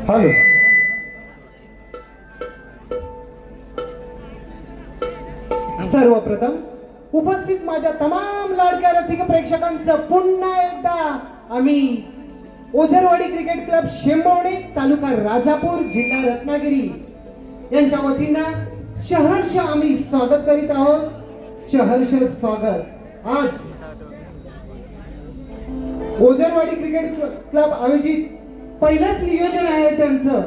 Hello. सर्वप्रथम उपस्थित माझ्या तमाम लाडक्या रसिक प्रेक्षकांचं पुन्हा एकदा आम्ही ओझरवाडी क्रिकेट क्लब शेंबवणे तालुका राजापूर जिल्हा रत्नागिरी यांच्या वतीनं सहर्ष आम्ही स्वागत करीत आहोत. सहर्ष स्वागत. आज ओझरवाडी क्रिकेट क्लब आयोजित पहिलंच नियोजन आहे त्यांचं.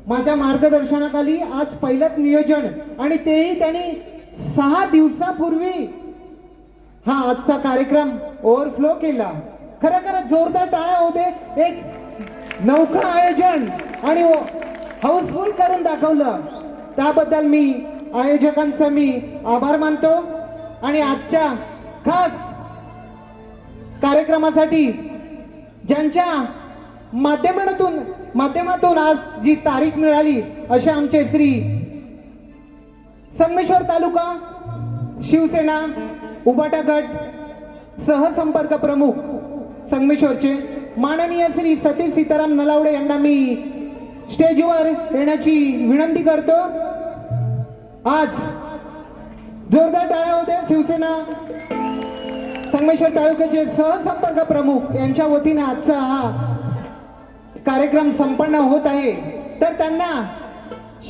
माझ्या मार्गदर्शनाखाली आज पहिलंच नियोजन आणि तेही त्यांनी 6 दिवसापूर्वी हा आजचा कार्यक्रम ओव्हरफ्लो केला. खरं जोरदार टाळ्या होते. एक नौका आयोजन आणि हाऊसफुल करून दाखवलं. त्याबद्दल मी आयोजकांचा मी आभार मानतो. आणि आजच्या खास कार्यक्रमासाठी ज्यांच्या माध्यमातून आज जी तारीख मिळाली असे आमचे श्री संगमेश्वर तालुका शिवसेना उबाटा गट सहसंपर्क प्रमुख संगमेश्वरचे माननीय श्री सतीश सीताराम नलावडे यांना मी स्टेजवर येण्याची विनंती करतो. आज जोरदार टाळ्या होत्या. शिवसेना संगमेश्वर तालुक्याचे सहसंपर्क प्रमुख यांच्या वतीने आजचा हा कार्यक्रम संपन्न होत आहे. तर त्यांना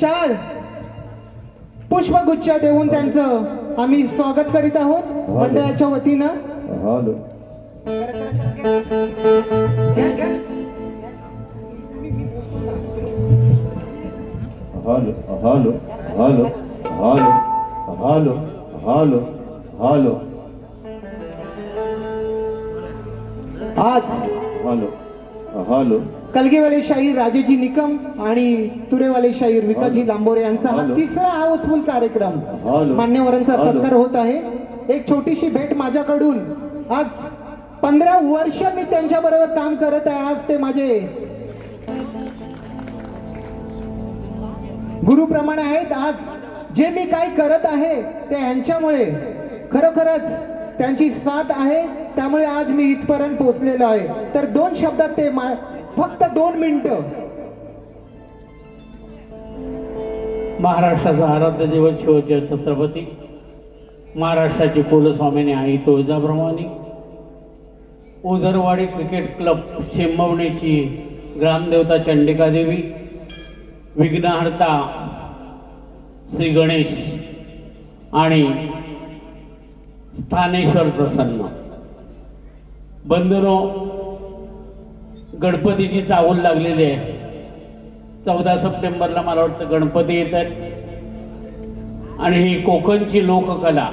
शाल पुष्पगुच्छ देऊन त्यांचं आम्ही स्वागत करीत आहोत मंडळाच्या वतीनं. Hello. Hello hello hello hello hello hello hello. आज हॅलो हॅलो. कलगीवाले शाहीर राजेजी निकम आणि तुरेवाले शाहीर विकाजी लांबोरे यांचा हा तिसरा हाऊसफुल कार्यक्रम मान्यवरांचा सत्कार होत आहे. एक छोटीशी भेट माझ्याकडून. आज 15 वर्ष मी त्यांच्या बरोबर काम करत आहे. आज ते माझे गुरुप्रमाणे आहेत. आज जे मी काय करत आहे ते यांच्यामुळे खरोखरच त्यांची साथ आहे. त्यामुळे आज मी इथपर्यंत पोहोचलेलो आहे. तर 2 शब्दात ते फक्त 2 मिनिटं. महाराष्ट्राचा आराध्य दैवत शिवचे छत्रपती महाराष्ट्राची कुलस्वामिनी आई तुळजाभवानी ओझरवाडी क्रिकेट क्लब शेंबवणेची ग्रामदेवता चंडिका देवी विघ्नहर्ता श्री गणेश आणि स्थानेश्वर प्रसन्न. बंधुनो, गणपतीची चाहूल लागलेली आहे. 14 सप्टेंबरला मला वाटतं गणपती येत आहेत आणि ही कोकणची लोककला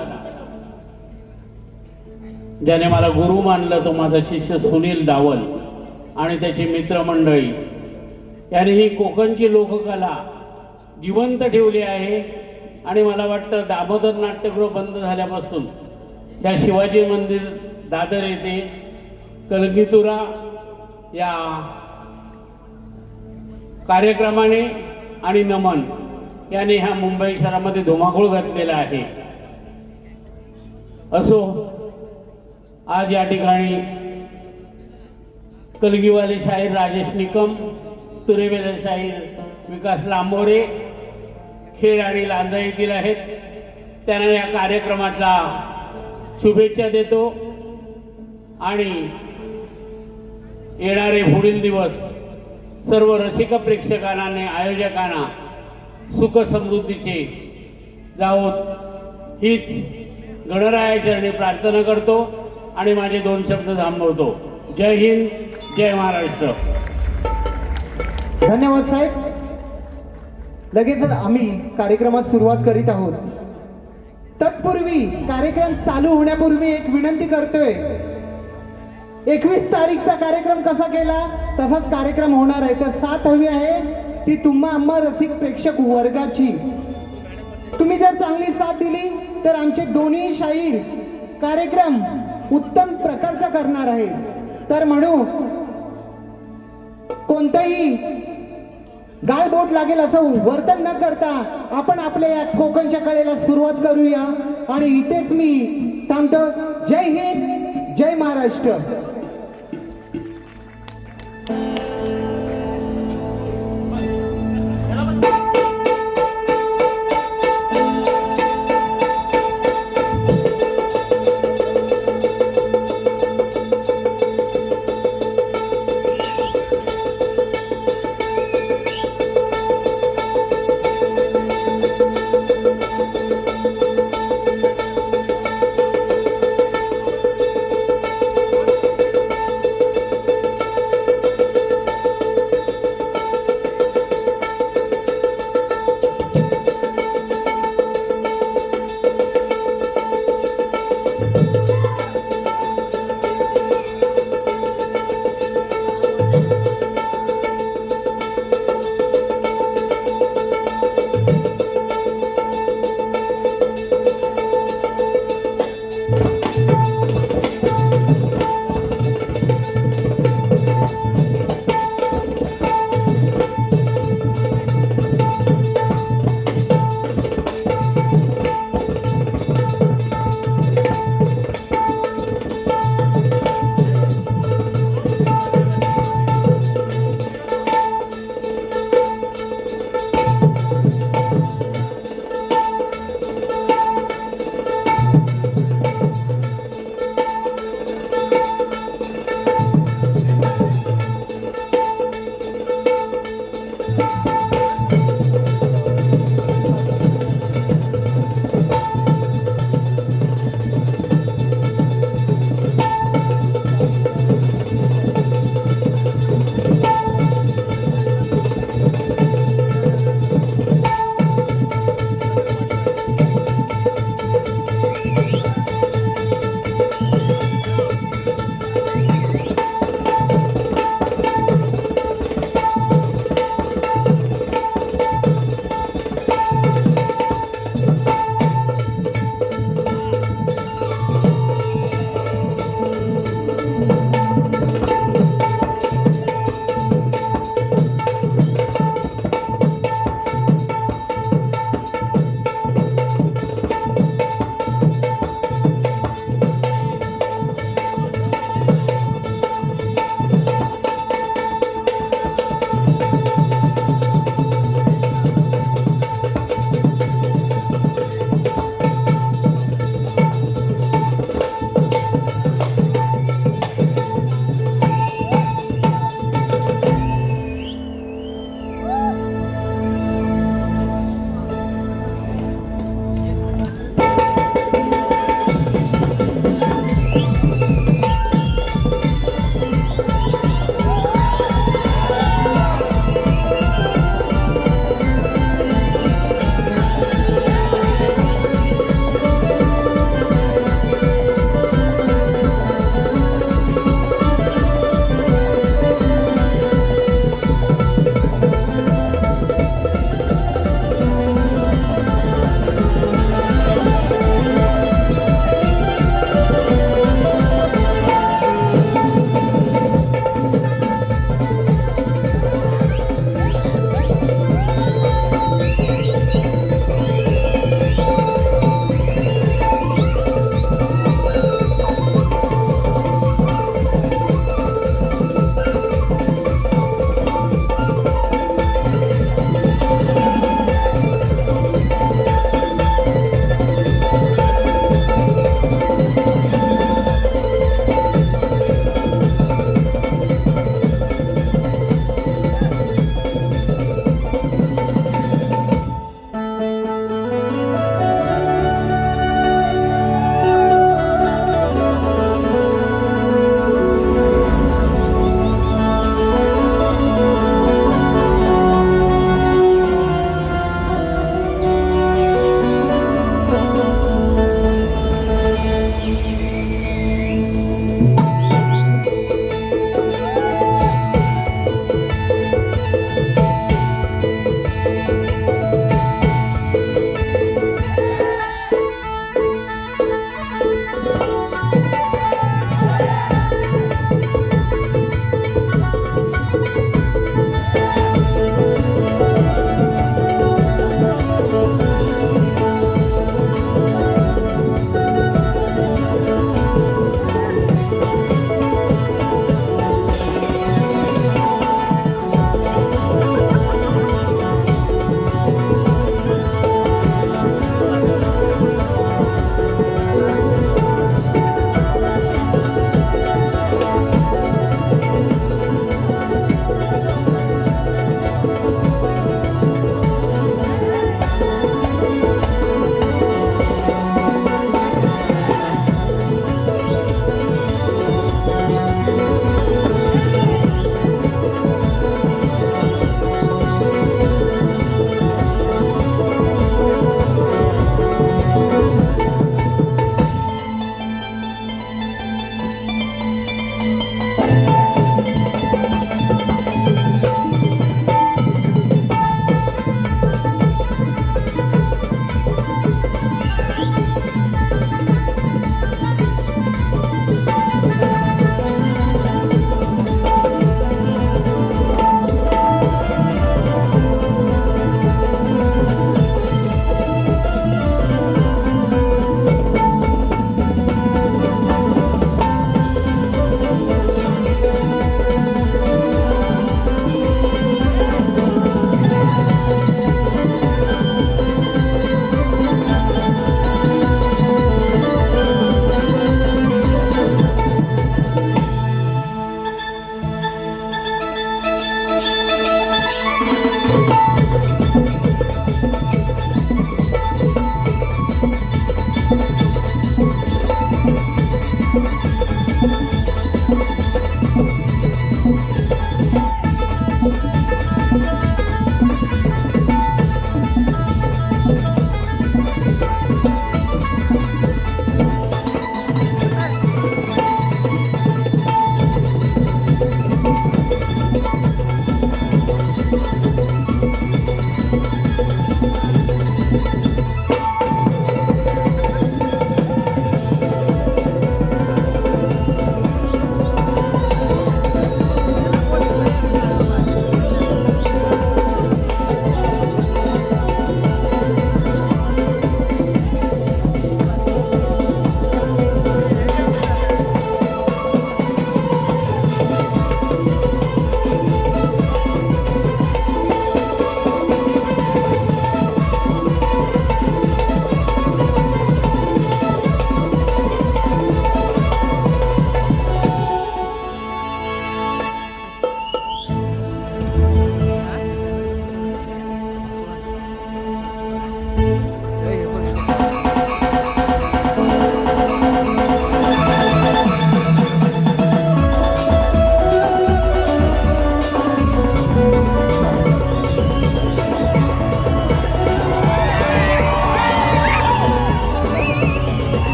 ज्याने मला गुरु मानलं तो माझा शिष्य सुनील डावल आणि त्याची मित्रमंडळी याने ही कोकणची लोककला जिवंत ठेवली आहे. आणि मला वाटतं दामोदर नाट्यगृह बंद झाल्यापासून त्या शिवाजी मंदिर दादर येथे कलगीतुरा या कार्यक्रमाने आणि नमन याने ह्या मुंबई शहरामध्ये धुमाकूळ घातलेला आहे. असो, आज या ठिकाणी कलगीवाले शाहीर राजेश निकम, तुरेवेले शाहीर विकास लांबोरे खेड आणि लांजा येथील आहेत. त्यांना या कार्यक्रमातला शुभेच्छा देतो आणि येणारे पुढील दिवस सर्व रसिक प्रेक्षकांना आणि आयोजकांना सुख समृद्धीचे जावोत हीच गणरायाचरणी प्रार्थना करतो आणि माझे 2 शब्द थांबवतो. जय हिंद, जय महाराष्ट्र. धन्यवाद साहेब. लगेचच आम्ही कार्यक्रमात सुरुवात करीत आहोत. तत्पूर्वी कार्यक्रम चालू होण्यापूर्वी एक विनंती करतोय. 21 तारीखचा कार्यक्रम कसा केला तसाच कार्यक्रम होणार आहे. तर साथ हवी आहे ती आम्हा रसिक प्रेक्षक वर्गाची. तुम्ही जर चांगली साथ दिली तर आमचे दोन्ही शाहीर कार्यक्रम उत्तम प्रकारचा करणार आहे. तर म्हणू कोणताही गालबोट लागेल असं वर्तन न करता आपण आपल्या या कोकणच्या कलेला सुरुवात करूया. आणि इथेच मी थांबतो. जय हिंद, जय Maharashtra.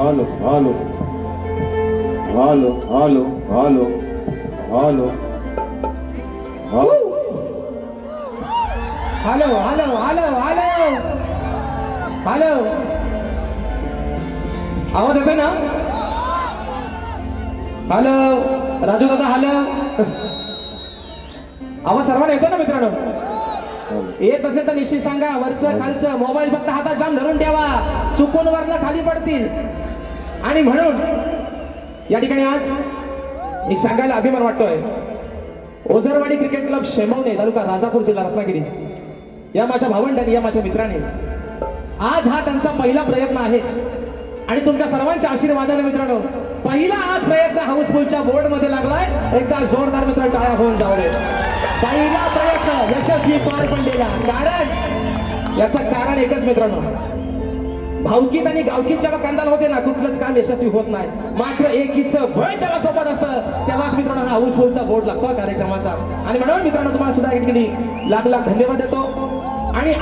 Hello hello hello hello hello hello hello hello hello hello hello आवाज येतोय ना? हॅलो राजू दादा हॅलो आवाज सर्वांना येतो ना मित्रांनो? येत असेल तर निश्चित सांगा. वरचं खालचं मोबाईल फक्त हातात जाम धरून ठेवा, चुकून वरनं खाली पडतील. आणि म्हणून या ठिकाणी आज एक सांगायला अभिमान वाटतोय. ओझरवाडी क्रिकेट क्लब शेमवणे तालुका राजापूर जिल्हा रत्नागिरी या माझ्या भावंडांनी, या माझ्या मित्राने आज हा त्यांचा पहिला प्रयत्न आहे. आणि तुमच्या सर्वांच्या आशीर्वादाने मित्रांनो पहिला आज प्रयत्न हाऊसफुलच्या बोर्ड मध्ये लागलाय. एकदा जोरदार मित्र टाळ्या होऊन जाऊ दे. पहिला प्रयत्न यशस्वी पार पडलेला. कारण याचं कारण एकच मित्रांनो, भावकीत आणि गावकीत जेव्हा कंदाल होते ना कुठलंच काम यशस्वी होत नाही. मात्र एकीचं बळ जेव्हा सोबत असतं तेव्हाच मित्रांनो हा हाऊसफुलचा बोर्ड लागतो कार्यक्रमाचा. आणि म्हणून मित्रांनो तुम्हाला सुद्धा या ठिकाणी लाख लाख धन्यवाद देतो. आणि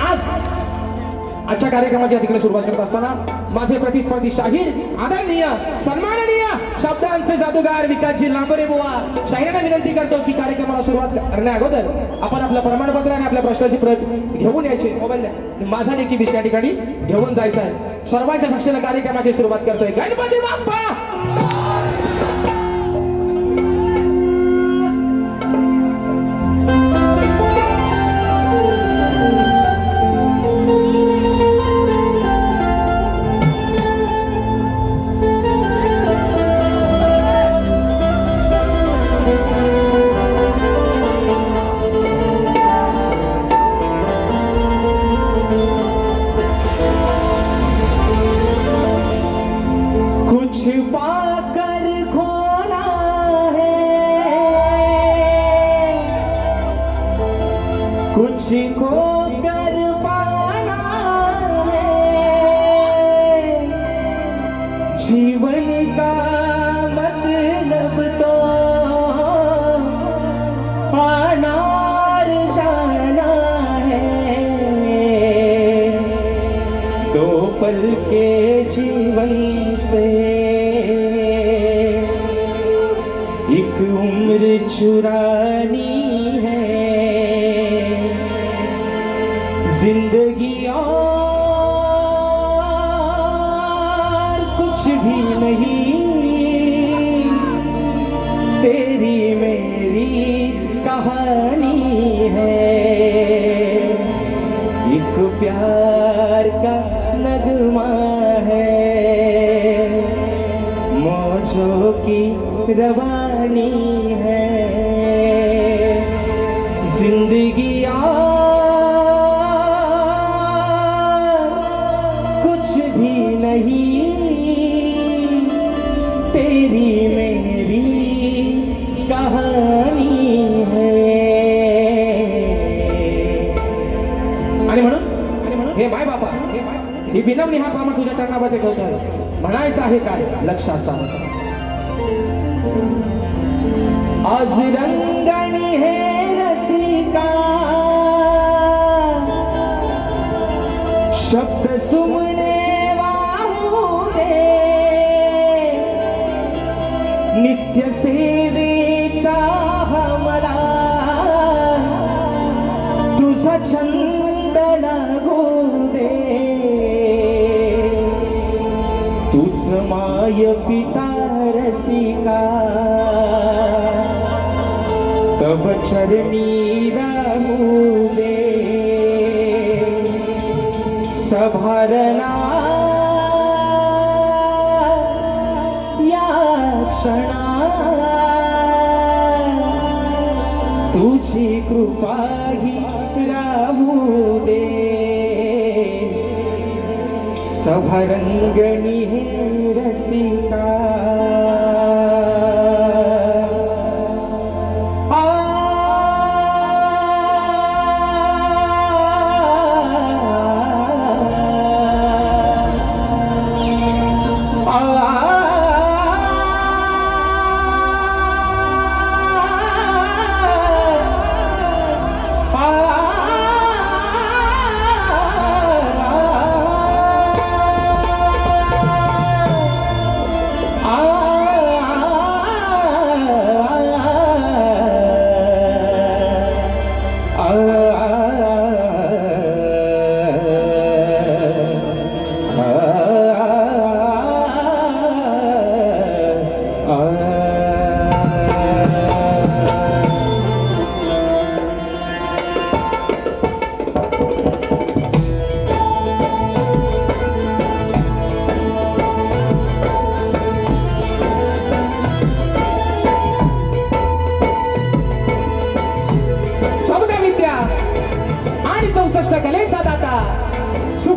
आजच्या कार्यक्रमाची या ठिकाणी सुरुवात करत असताना माझे प्रतिस्पर्धी शाहीर, आदरणीय, सन्माननीय शब्दांचे जादूगार विकासजी लांबरे बुवा शाहिरांना विनंती करतो की कार्यक्रमाला सुरुवात करण्या अगोदर आपण आपलं प्रमाणपत्र आणि आपल्या प्रश्नाची प्रत घेऊन यायचे. मोबाईल द्या. माझा देखील विषय या ठिकाणी घेऊन जायचा आहे. सर्वांच्या साक्षीने कार्यक्रमाची सुरुवात करतोय. गणपती बाप्पा कुछ खो कर पाना है, जीवन का मतलब तो आना और जाना है. दो पल के जीवन से एक उम्र चुरानी है. जिंदगी और कुछ भी नहीं, तेरी मेरी कहानी है. एक प्यार का नगमा है, मौजों की रवानी है. जिंदगी तेरी मेरी कहानी है. आणि म्हणून हे माय बापा ही विनवणी हा कामा तुझ्या चरणामध्ये ठेवतो. म्हणायचं आहे काय लक्षात सांग. आज रंगणी हे रसिका शब्द सुमने नित्य सेवेचा हमरा तुझा छंद लागू दे. तुझ माय पिता रसिका तव चरणी राहू दे. सभारणा क्षणा तुझी कृपा ही राहू दे. सभरंगणी हे रसिका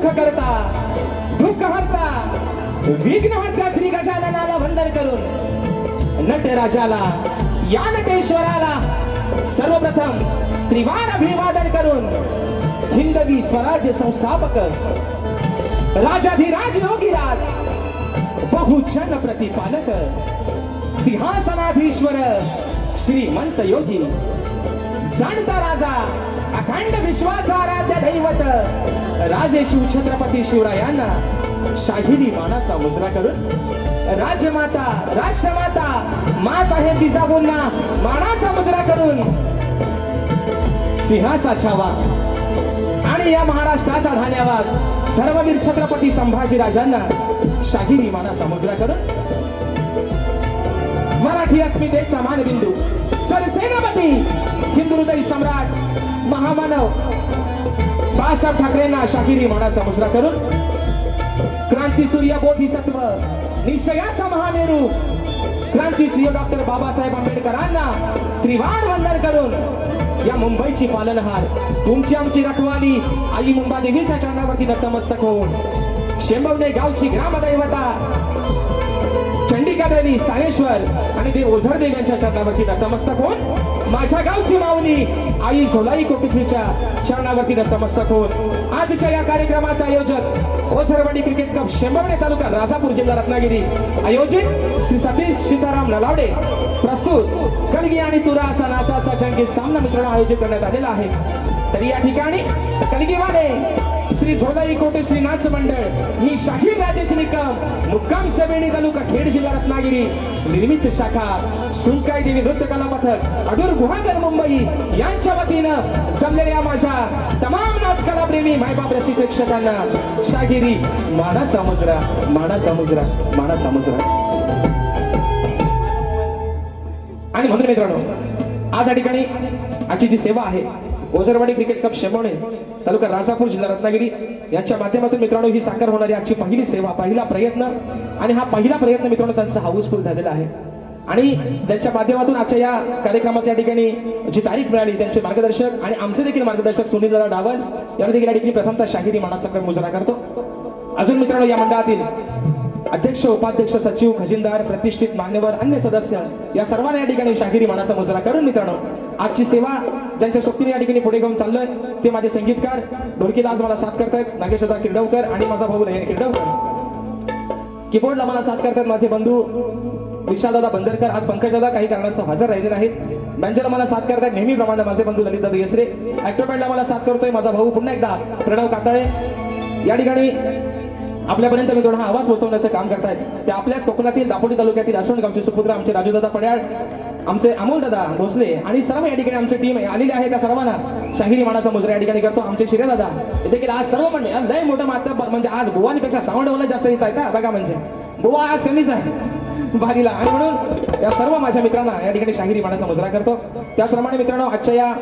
सुख करता दुःख हरता विघ्न हरता श्री गजाननाला वंदन करून नटराजाला या नटेश्वराला सर्वप्रथम त्रिवार अभिवादन करून हिंदवी स्वराज्य संस्थापक राजाधिराज योगीराज बहुजन प्रतिपालक सिंहासनाधीश्वर श्रीमंत योगी जाणता राजा अखंड विश्वाचा आराध्य दैवत राजे शिव छत्रपती शिवरायांना शाहिरी मानाचा मुजरा करून राजमाता राष्ट्रमाता मा साहेब जिजाऊंना मानाचा मुजरा करून सिंहाचा छावा आणि या महाराष्ट्राचा धान्यवाद धर्मवीर छत्रपती संभाजी राजांना शाहिरी मानाचा मुजरा करून मराठी अस्मितेचा मानबिंदू सरसेनापती हिंदुहृदय सम्राट महामानव बाळासाहेब ठाकरेंना शाहिरी मानाचा मुजरा करून क्रांती सूर्य बोधिसत्व निश्चयाचा महामेरू क्रांतीश्री डॉक्टर बाबासाहेब आंबेडकरांना त्रिवार वंदन करून या मुंबईची पालनहार तुमची आमची रखवाली आई मुंबादेवीच्या चरणावरती नतमस्तक होऊन शेंबवणे गावची ग्रामदैवता चंडिका देवी स्थानेश्वर आणि देव ओझरदेव यांच्या चरणावरती नतमस्तक होऊन माझ्या गावची माऊली आई झोलाई कोटेश्वरीच्या चरणावरती नतमस्तक होऊन आजच्या या कार्यक्रमाचा आयोजक ओझरवाडी क्रिकेट क्लब शेंबवणे तालुका राजापूर जिल्हा रत्नागिरी आयोजित श्री सतीश सीताराम नलावडे प्रस्तुत कलगी आणि तुरा असा नाचाचा जंगी सामना मित्रांनो आयोजित करण्यात आलेला आहे. तरी या ठिकाणी कलगीवाले श्री झोलाई कोटेश्वरी नाच मंडळ मी शाहीर राजेश निकम मुक्काम सवेणी तालुका खेड जिल्हा रत्नागिरी निर्मित शाखा सुनकाई देवी नृत्य कला पथक अडूर गुहागर मुंबई यांच्या वतीनं जमलेल्या माझ्या तमाम नाच कला प्रेमी मायबाप रसिक प्रेक्षकांना शाहिरी मानाचा मुजरा मानाचा मुजरा मानाचा मुजरा. आणि म्हणून मित्रांनो आज या ठिकाणी आजची जी सेवा आहे ओझरवाडी क्रिकेट क्लब शेंबवणे तालुका राजापूर जिल्हा रत्नागिरी यांच्या माध्यमातून मित्रांनो ही साकार होणारी आजची पहिली सेवा पहिला प्रयत्न आणि हा पहिला प्रयत्न मित्रांनो त्यांचा हाऊसफुल झालेला आहे. आणि ज्यांच्या माध्यमातून आजच्या या कार्यक्रमाच्या ठिकाणी जी तारीख मिळाली त्यांचे मार्गदर्शक आणि आमचे देखील मार्गदर्शक सुनील दादा डावल यांना देखील या ठिकाणी प्रथमतः शाहिरी मानाचा मुजरा करतो. अजून मित्रांनो या मंडळातील अध्यक्ष उपाध्यक्ष सचिव खजिनदार प्रतिष्ठित मान्यवर अन्य सदस्य या सर्वांना या ठिकाणी शाहिरी मानाचा मुजरा करून मित्रांनो आजची सेवा ज्यांच्या सोबतीने या ठिकाणी पुढे घेऊन चाललोय ते माझे संगीतकार ढोलकीला आज मला साथ करतायत नागेशदा किर्डवकर आणि माझा भाऊ नयन किर्डवकर. कीबोर्डला मला साथ करतायत माझे बंधू विशालदादा बंदरकर आज पंकजदादा काही कारणास्तव हजर राहिले नाहीत. बँजोला मला साथ करतायत नेहमीप्रमाणे माझे बंधू ललितदादा येसरे. ऍक्टोपॅडला मला साथ करतोय माझा भाऊ पुन्हा एकदा प्रणव काताळे. या ठिकाणी आपल्यापर्यंत मित्रांनो हा आवाज पोहोचवण्याचं काम करतायत ते आपल्याच कोकणातील दापोली तालुक्यातील असोड गावचे सुपुत्र आमचे राजूदादा पड्याळ आमचे अमोलदादा भोसले आणि सर्व या ठिकाणी आमची टीम आलेली आहे. त्या सर्वांना शाहिरी मानाचा मुजरा या ठिकाणी करतो. आमचे शिरेदादा देखील आज सर्व म्हणजे लय मोठं मात्र म्हणजे आज गोवानीपेक्षा सावंडवला जास्त येत आहे का बघा म्हणजे गोवा आज कमीच आहे भारीला. आणि म्हणून या सर्व माझ्या मित्रांना या ठिकाणी शाहिरी मानाचा मुजरा करतो. त्याचप्रमाणे मित्रांनो आजच्या या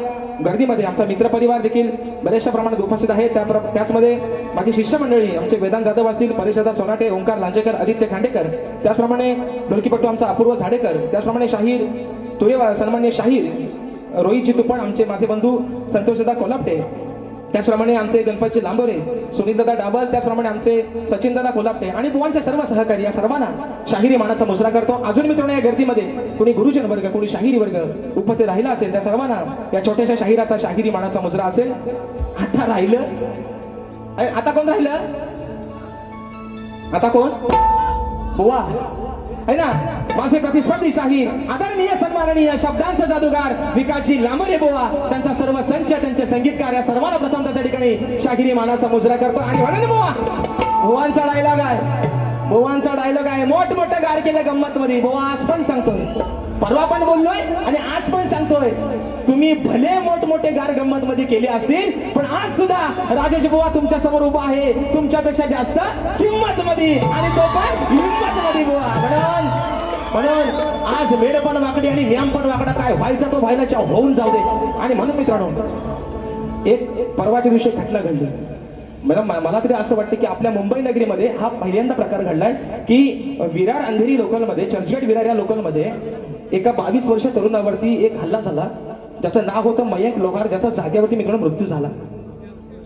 गर्दीमध्ये आमचा मित्रपरिवार देखील बऱ्याचशा प्रमाणात उपस्थित आहे. त्याचमध्ये माझी शिष्यमंडळी आमचे वेदांत जाधव असतील परेशदा सोनाटे ओंकार लांजेकर आदित्य खांडेकर त्याचप्रमाणे ढोलकीपट्टू आमचा अपूर्व झाडेकर त्याचप्रमाणे शाहीर तुरेवा सन्मान्य शाहीर रोहित चितुपण आमचे माझे बंधू संतोषदा कोल्हापटे त्याचप्रमाणे आमचे गणपतचे लांबोरे सुनीलदादा डाबल त्याचप्रमाणे आमचे सचिनदादा कोल्हापटे आणि बुवांचे सर्व सहकारी या सर्वांना शाहिरी मानाचा मुजरा करतो. अजून मित्रांनो या गर्दीमध्ये कोणी गुरुजन वर्ग कोणी शाहिरी वर्ग उपस्थित राहिला असेल त्या सर्वांना या छोट्याशा शाहिराचा शाहिरी मानाचा मुजरा असेल. आता राहिलं आता कोण राहिलं आता कोण बुवा है ना माझे प्रतिस्पर्धी शाहीर आदरणीय सन्माननीय शब्दांचा जादूगार विकासजी लांबरे बुवा त्यांचा सर्व संच त्यांचे संगीतकार या सर्वांना प्रथम त्याच्या ठिकाणी शाहिरी मानाचा मुजरा करतो. आणि म्हणून बुवांचा डायलॉग आहे मोठमोठं गार केलं गंमत मध्ये बुवा आज पण सांगतोय परवा पण बोललोय आणि आज पण सांगतोय तुम्ही भले मोठमोठे गार गंमत मध्ये केले असतील पण आज सुद्धा राजेश बुवा तुमच्या समोर उभा आहे तुमच्यापेक्षा जास्त किंमत मध्ये आणि तो पण हिंमत मध्ये बुवा. म्हणून आज वेळ पण वाकडी आणि व्यायाम पण वाकडा काय व्हायचा तो व्हायला होऊन जाऊ दे. आणि म्हणून मित्रांनो एक परवाच्या दिवशी घटना घडली मला तरी असं वाटतं की आपल्या मुंबई नगरीमध्ये हा पहिल्यांदा प्रकार घडलाय की विरार अंधेरी लोकलमध्ये चर्चगेट विरार या लोकलमध्ये एका 22 वर्ष तरुणावरती एक हल्ला झाला ज्याचं नाव होतं मयंक लोहार ज्याचा जागेवरती मित्रांनो मृत्यू झाला.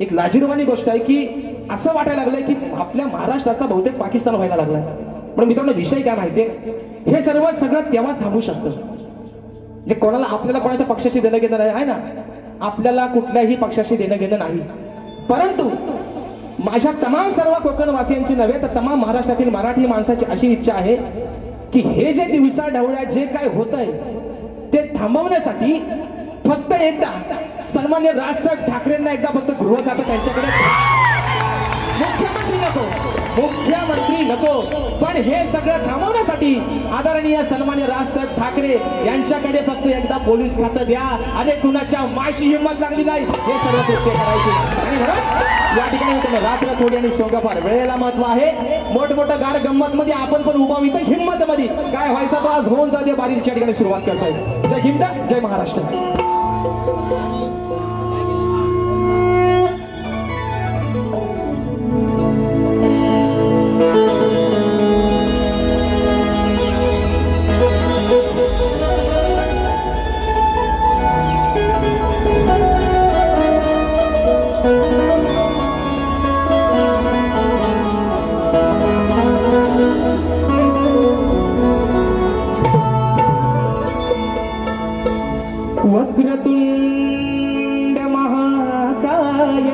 एक लाजिरवाणी गोष्ट आहे की असं वाटायला लागलंय की आपल्या महाराष्ट्राचा बहुतेक पाकिस्तान व्हायला लागलाय. पण मित्रांनो विषय काय माहितीये, हे सगळं तेव्हाच थांबू शकतं जे कोणाला आपल्याला कोणाच्या पक्षाशी देणं घेणं नाही आहे ना. आपल्याला कुठल्याही पक्षाशी देणं घेणं नाही, परंतु माझ्या तमाम सर्व कोकणवासियांची नव्हे तर तमाम महाराष्ट्रातील मराठी माणसाची अशी इच्छा आहे की हे जे दिवसा ढवळ्या जे काय होत आहे ते थांबवण्यासाठी फक्त एकदा सन्मान्य राजसाहेब ठाकरेंना एकदा फक्त गृह खातं त्यांच्याकडे, मुख्यमंत्री नको, पण हे सगळं थांबवण्यासाठी आदरणीय सन्मान्य राजसाहेब ठाकरे यांच्याकडे फक्त एकदा पोलीस खातं द्या. आणि कुणाच्या मायची हिंमत लागली नाही हे सर्व कृत्य करायचे. आणि म्हणून या ठिकाणी मी रात्र थोडी आणि सोंगापार वेळेला महत्व आहे. मोठमोठं गार गंमत मध्ये आपण पण उभा इथं हिंमत मध्ये काय व्हायचा तो आज होऊन जाते. बारीच्या ठिकाणी सुरुवात करताय. जय हिंद, जय महाराष्ट्र. वक्रतुंड महाकाय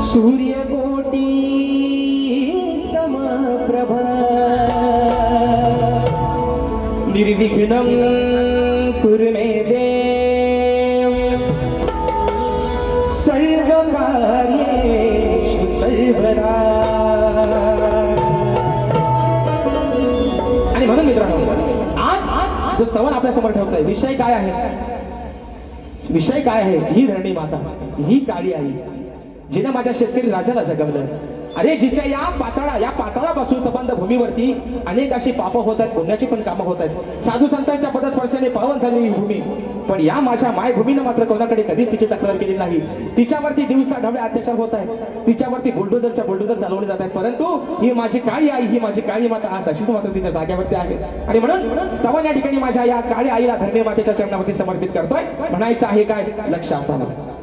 सूर्यकोटी समप्रभ निर्विघ्नं कुरु मे देव सर्वकार्येषु सर्वदा. आणि म्हणून मित्रांनो जो स्तवन आपल्या समोर ठेवतोय विषय काय आहे, विषय काय आहे, ही धरणी माता, ही काळी आई जिने माझ्या शेतकरी राजाला जगवलं. अरे जिच्या या पाताळापासून संबंध भूमीवरती अनेक अशी पापं होत आहेत, पुण्याची पण कामं होत आहेत. साधू संतांच्या पदस्पर्शाने पावन झाली ही भूमी, पण या माझ्या मायभूमीनं मात्र कोणाकडे कधीच तिची तक्रार केली नाही. तिच्यावरती दिवसा ढवळे अत्याचार होत आहेत, तिच्यावरती बुलडोजर चालवले जात आहेत, परंतु ही माझी काळी आई, ही माझी काळी माता आज तशीच मात्र तिच्या जाग्यावरती आहे. आणि म्हणून स्तवन या ठिकाणी माझ्या या काळी आईला धरणी मातेच्या चरणावरती समर्पित करतोय. म्हणायचं आहे काय, लक्ष असावं.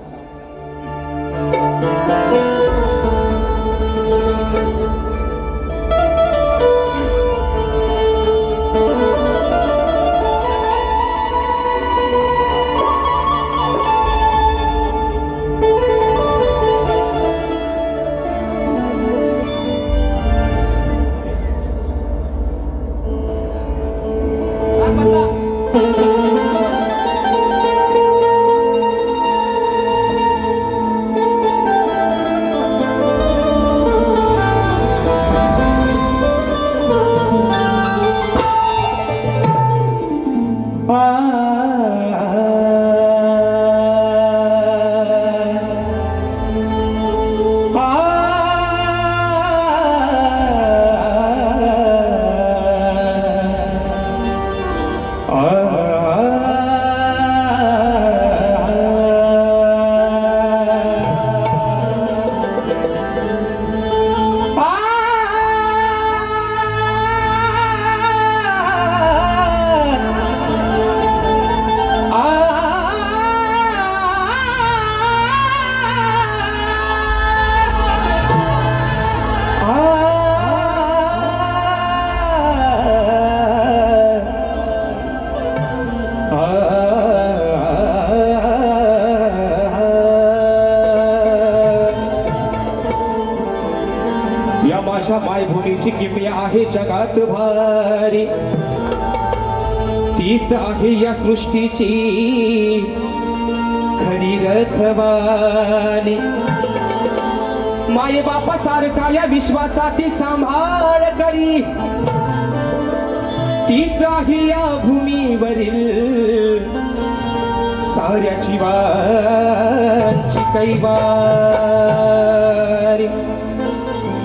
या माझ्या मायभूमीची किमया आहे जगात भारी, तीच आहे या सृष्टीची खरी रखवाली. माय बापा सारखा या विश्वाचा ती सांभाळ करी, तीच आहे या भूमीवरील साऱ्या जीवांची कैवारी.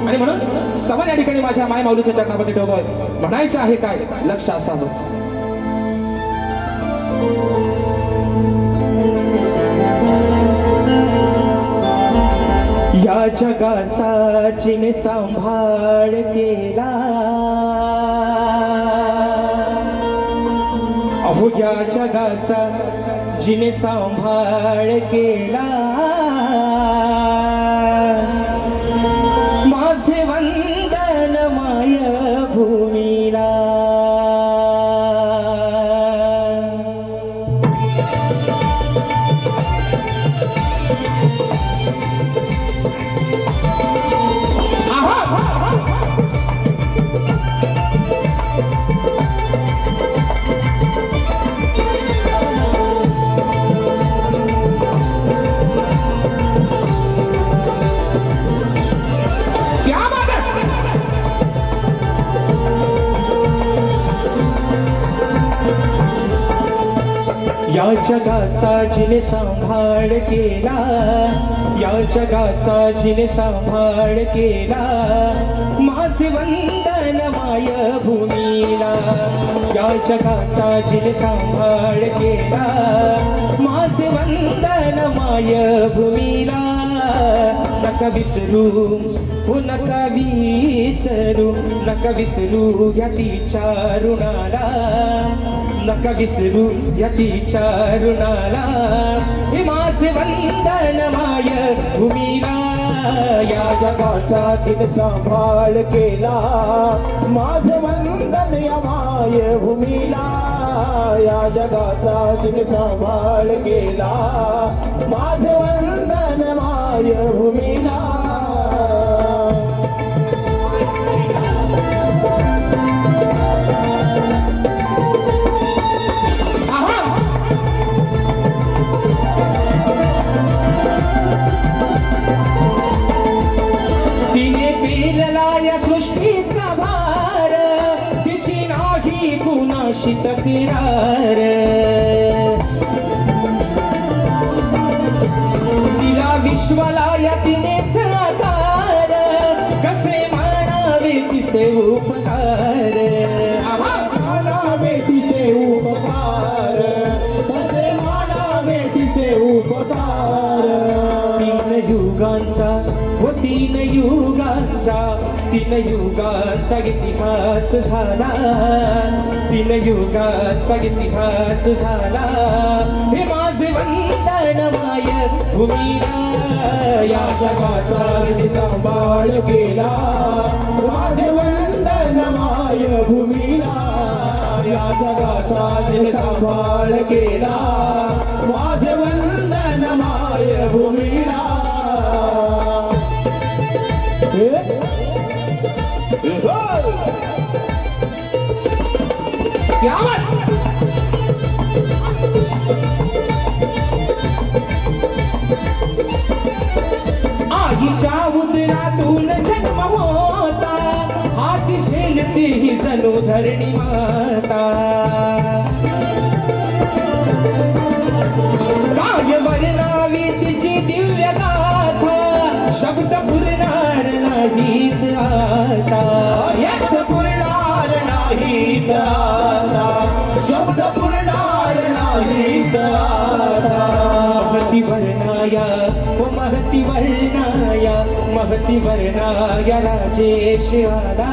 आणि म्हणून स्तवन या ठिकाणी माझ्या माय माऊलीच्या चरणामध्ये ठेवतोय. म्हणायचं आहे काय, लक्ष असावं. या जगाचा जिने सांभाळ केला, अहो या जगाचा जिने सांभाळ केला, क्या बात है? या जगाचा जिने सांभाळ केला, या जगाचा जिने सांभाळ केला, माझे वंदन माय भूमीला. या जगाचा जिने सांभाळ केला, माझे वंदन माय भूमीला. नका विसरू, हो नका विसरू, नका विसरू या तिच्या ऋणाला, नका विसरू या तिच्या ऋणाला. हे माझे वंदन माय भूमीला. या जगाचा तिने सांभाळ केला, माझे वंदन या माय भूमीला. या जगाचा तिने सांभाळ केला, माझे वंदन माय भूमीला. तिने पेरला या सृष्टीचा भार, तिची नाही कुणाशी तक्रार. तिला विश्वाला या तिनेच आकार, कसे मानावे तिचे उपकार. मानावे तिचे उपकार, कसे मानावे तिचे उपकार. तीन युगांचा, हो तीन युगांचा, तीन युगांचा इतिहास झाला, तीन युगांचा इतिहास झाला. हे माझे वंदन माय भूमीला. या जगाचा तिने सांभाळ केला, माझे वंदन माय भूमीला. या जगाचा तिने सांभाळ केला, माझे वंदन माय भूमीला. क्या बात? आईच्या उदरातून जन्म होता, हाती झेलती ही जणू धरणी माता. काय वर्णावी तिची दिव्य गाथा, शब्द पुरणार नाहीत आता. शब्द पुरणार नाहीत आता, शब्द पुरणार नाहीत आता. महती वर्णाया, ओ महती वर्णाया, महती वर्णाया राजेश आला,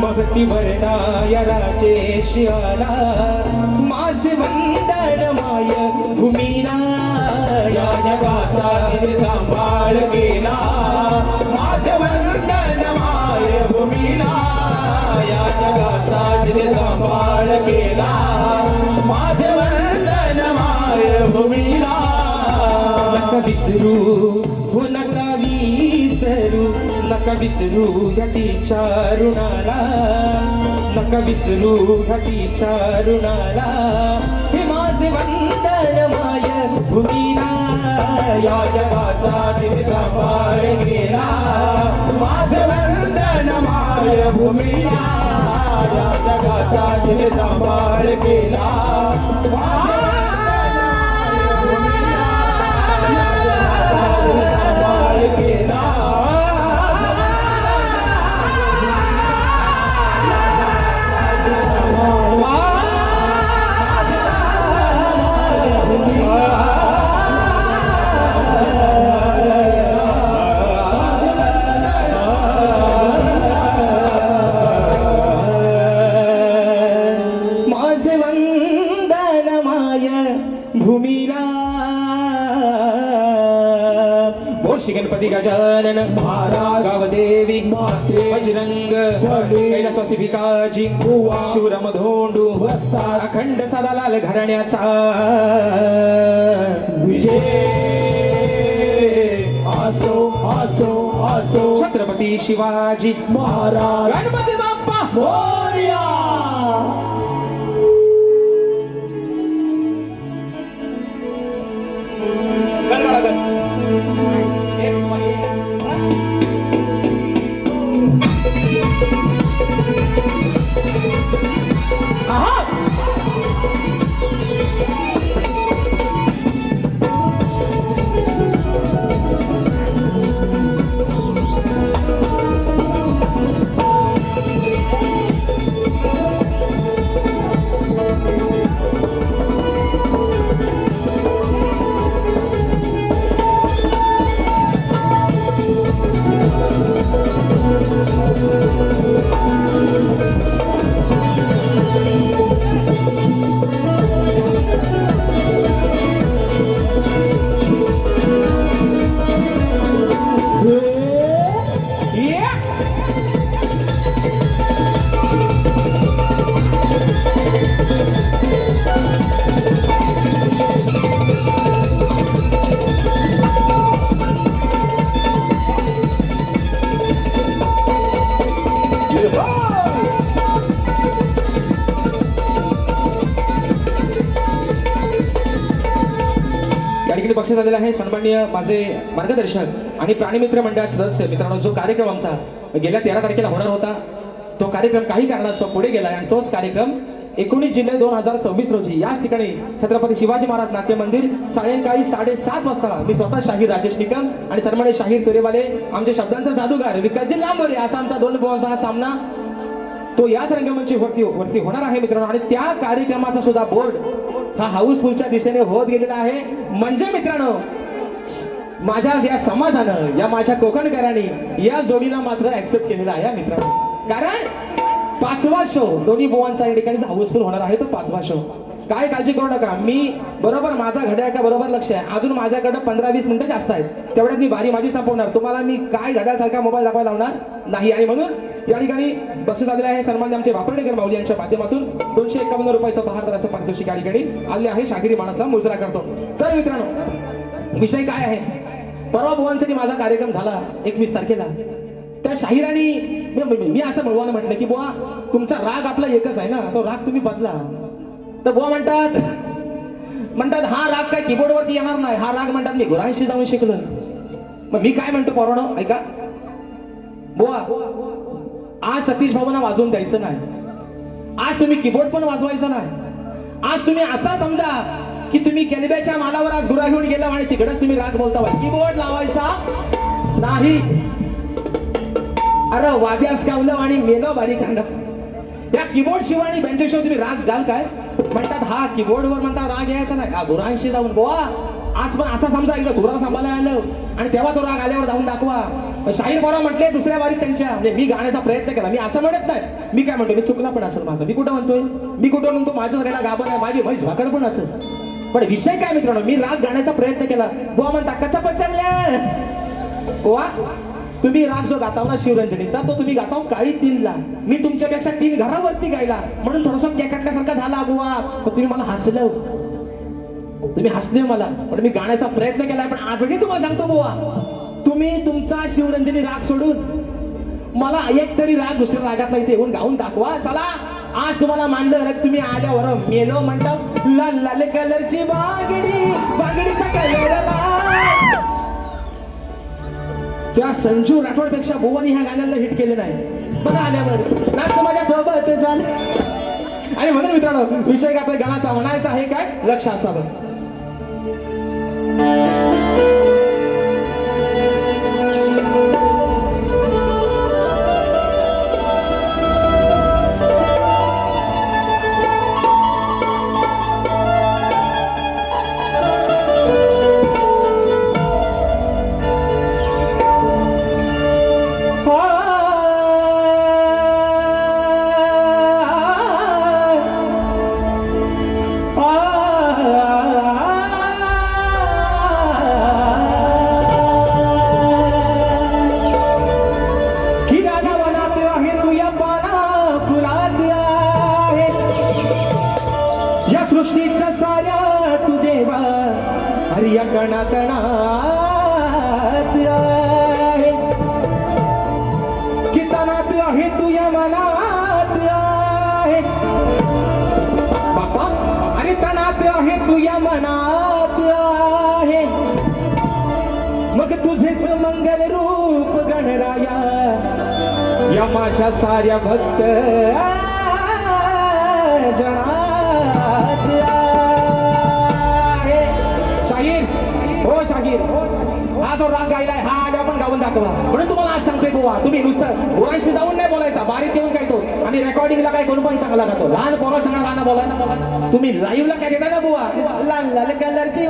महती वर्णाया राजेश आला. माझे वंदन माय भूमीला. या जगाचा तिने सांभाळ केला, माझे वंदन माय भूमीला. या जगाचा तिने सांभाळ केला, माझे वंदन माय भूमीला. नका विसरू, हो नका विसरू, नका विसरू या तिच्या ऋणाला, नका विसरू या तिच्या ऋणाला. हे माझे वंदन माय भूमीला. या जगाचा तिने सांभाळ केला, माझे वंदन माय भूमीला. या जगाचा तिने सांभाळ केला, माझे सांभाळ केला. माझे वंदन माय भूमीला. बोल श्री गणपती गजानन महाराज, गावदेवी माते, बजरंग बली, कैलासवासी भिकाजी बुवा, शिवराम धोंडू वस्ताद, अखंड सदालाल घराण्याचा विजय. असो असो छत्रपती शिवाजी महाराज गणपती बाप्पा मोरया. गणगणा गण. आहा. या ठिकाणी बक्षीस आलेलं आहे सन्माननीय माझे मार्गदर्शक आणि प्राणीमित्र मंडळाचे सदस्य. मित्रांनो, जो कार्यक्रम आमचा गेल्या 13 तारखेला होणार होता तो कार्यक्रम काही कारणास्तव पुढे गेला आणि तोच कार्यक्रम 19 जुलै 2026 रोजी याच ठिकाणी छत्रपती शिवाजी महाराज नाट्य मंदिर सायंकाळी 7:30 वाजता मी स्वतः शाहीर राजेश निकम आणि सन्माननीय शाहीर तोरेवाले आमचे शब्दांचा जादूगार विकासजी लांबोरे असा आमचा 2 भावांचा हा सामना तो याच रंगमंची वरती होणार आहे मित्रांनो. आणि त्या कार्यक्रमाचा सुद्धा बोर्ड हा हाऊसफुलच्या दिशेने होत गेलेला आहे. म्हणजे मित्रांनो, माझ्या या समाजानं, या माझ्या कोकणकरांनी या जोडीला मात्र ऍक्सेप्ट केलेला आहे मित्रांनो. कारण 5वा शो दोन्ही बुवांचा या ठिकाणी हाऊसफुल होणार आहे. तो 5वा शो. काय काळजी करू नका, मी बरोबर माझा घड्याळ का बरोबर लक्ष आहे. अजून माझ्याकडे 15-20 मिनिटं जास्त आहेत. तेवढ्यात मी बारी माझी संपवणार. तुम्हाला मी काय घड्याळसारखा मोबाईल दाखवायला लावणार नाही. आणि म्हणून या ठिकाणी बक्षीस आलेले आहे सन्मान्य आमचे वापर्डेकर माऊली यांच्या माध्यमातून 251 रुपयाचं बहादर असं पारितोषिक या ठिकाणी आले आहे. शाहिरी मानाचा मुजरा करतो. तर मित्रांनो, विषय काय आहे, परवा बुवांचा माझा कार्यक्रम झाला 21 तारखेला. त्या शाहिरांनी मी असं बुवानं म्हटलं की बुवा तुमचा राग आपला एकच आहे ना, तो राग तुम्ही बदला. तर बुवा म्हणतात हा राग काय कीबोर्ड वरती येणार नाही, हा राग म्हणतात मी गुरांशी जाऊन शिकलो. मग मी काय म्हणतो पोरांनो, ऐका बुवा, आज सतीश भाऊंना वाजवून द्यायचं नाही, आज तुम्ही कीबोर्ड पण वाजवायचं नाही. आज तुम्ही असा समजा की तुम्ही केलब्याच्या मालावर आज गुरा घेऊन गेला आणि तिकडेच तुम्ही राग बोलता. कीबोर्ड लावायचा नाही. अरे वाद्यास गावलं आणि मेलो बारीक कांड. या कीबोर्ड शिवाय आणि बेंचशिवाय तुम्ही राग घाल काय म्हणतात. हा कीबोर्डवर म्हणतात राग यायचा नाही, हा गुरांशी जाऊन बुवा आज पण असा समजा एकदा गुराला सांभाळायला आलं आणि तेव्हा तो राग आल्यावर जाऊन दाखवा. शाहीर बरोबर म्हटले दुसऱ्या वारीत त्यांच्या, म्हणजे मी गाण्याचा प्रयत्न केला. मी असं म्हणत नाही, मी काय म्हणतो, मी चुकला पण असेल माझा. मी कुठं म्हणतो माझ्या सगळ्याला गाभण आहे, माझी म्हैस भाकड पण असेल. पण विषय काय मित्रांनो, मी राग गाण्याचा प्रयत्न केला. बुवा म्हणता कच्चा पचकल्या वा, तुम्ही राग जो गाताव ना शिवरंजनीचा तो तुम्ही गाताव काळी 3ला. मी तुमच्यापेक्षा 3 घरावरती गायला म्हणून थोडंसं केकटल्यासारखा झाला बुवा. पण तुम्ही मला हसलं, तुम्ही हसले मला, पण मी गाण्याचा प्रयत्न केलाय. पण आजही तुम्हाला सांगतो बुवा, तुम्ही तुमचा शिवरंजनी राग सोडून मला एक तरी राग दुसऱ्या रागातला इथे येऊन गाऊन दाखवा. चला आज तुम्हाला मानलं रे, तुम्ही आल्यावर मेलो म्हणतात. लाल लाल कलरची बागडीचा कलर त्या संजू राठोड पेक्षा भुवनी ह्या गाण्याला हिट केले नाही. बघा आल्यावर नाच माझ्या सोबत झालं. आणि म्हणून मित्रांनो, विषय गाता गाण्याचा म्हणायचा आहे काय, लक्ष असावं. सृष्टीच्या साऱ्या तू देवा, हरिया कणा कणात तुझेच मंगल रूप गणराया या माझ्या साऱ्या भक्त जनात आहे. शाहीर हो शाहीर हा जो राग गायलाय हा आल्या पण गाऊन दाखवा. म्हणून तुम्हाला आज सांगतोय बुवा, तुम्ही नुसतं ओरांशी जाऊन नाही बोलायचा, बारीक येऊन काय तो आणि रेकॉर्डिंगला काय कोण पण चांगला गातो. लहान पोरं सांगा गाणं बोला. तुम्ही लाईव्हला काय घेता ना बुवा, लाल लाल कलरची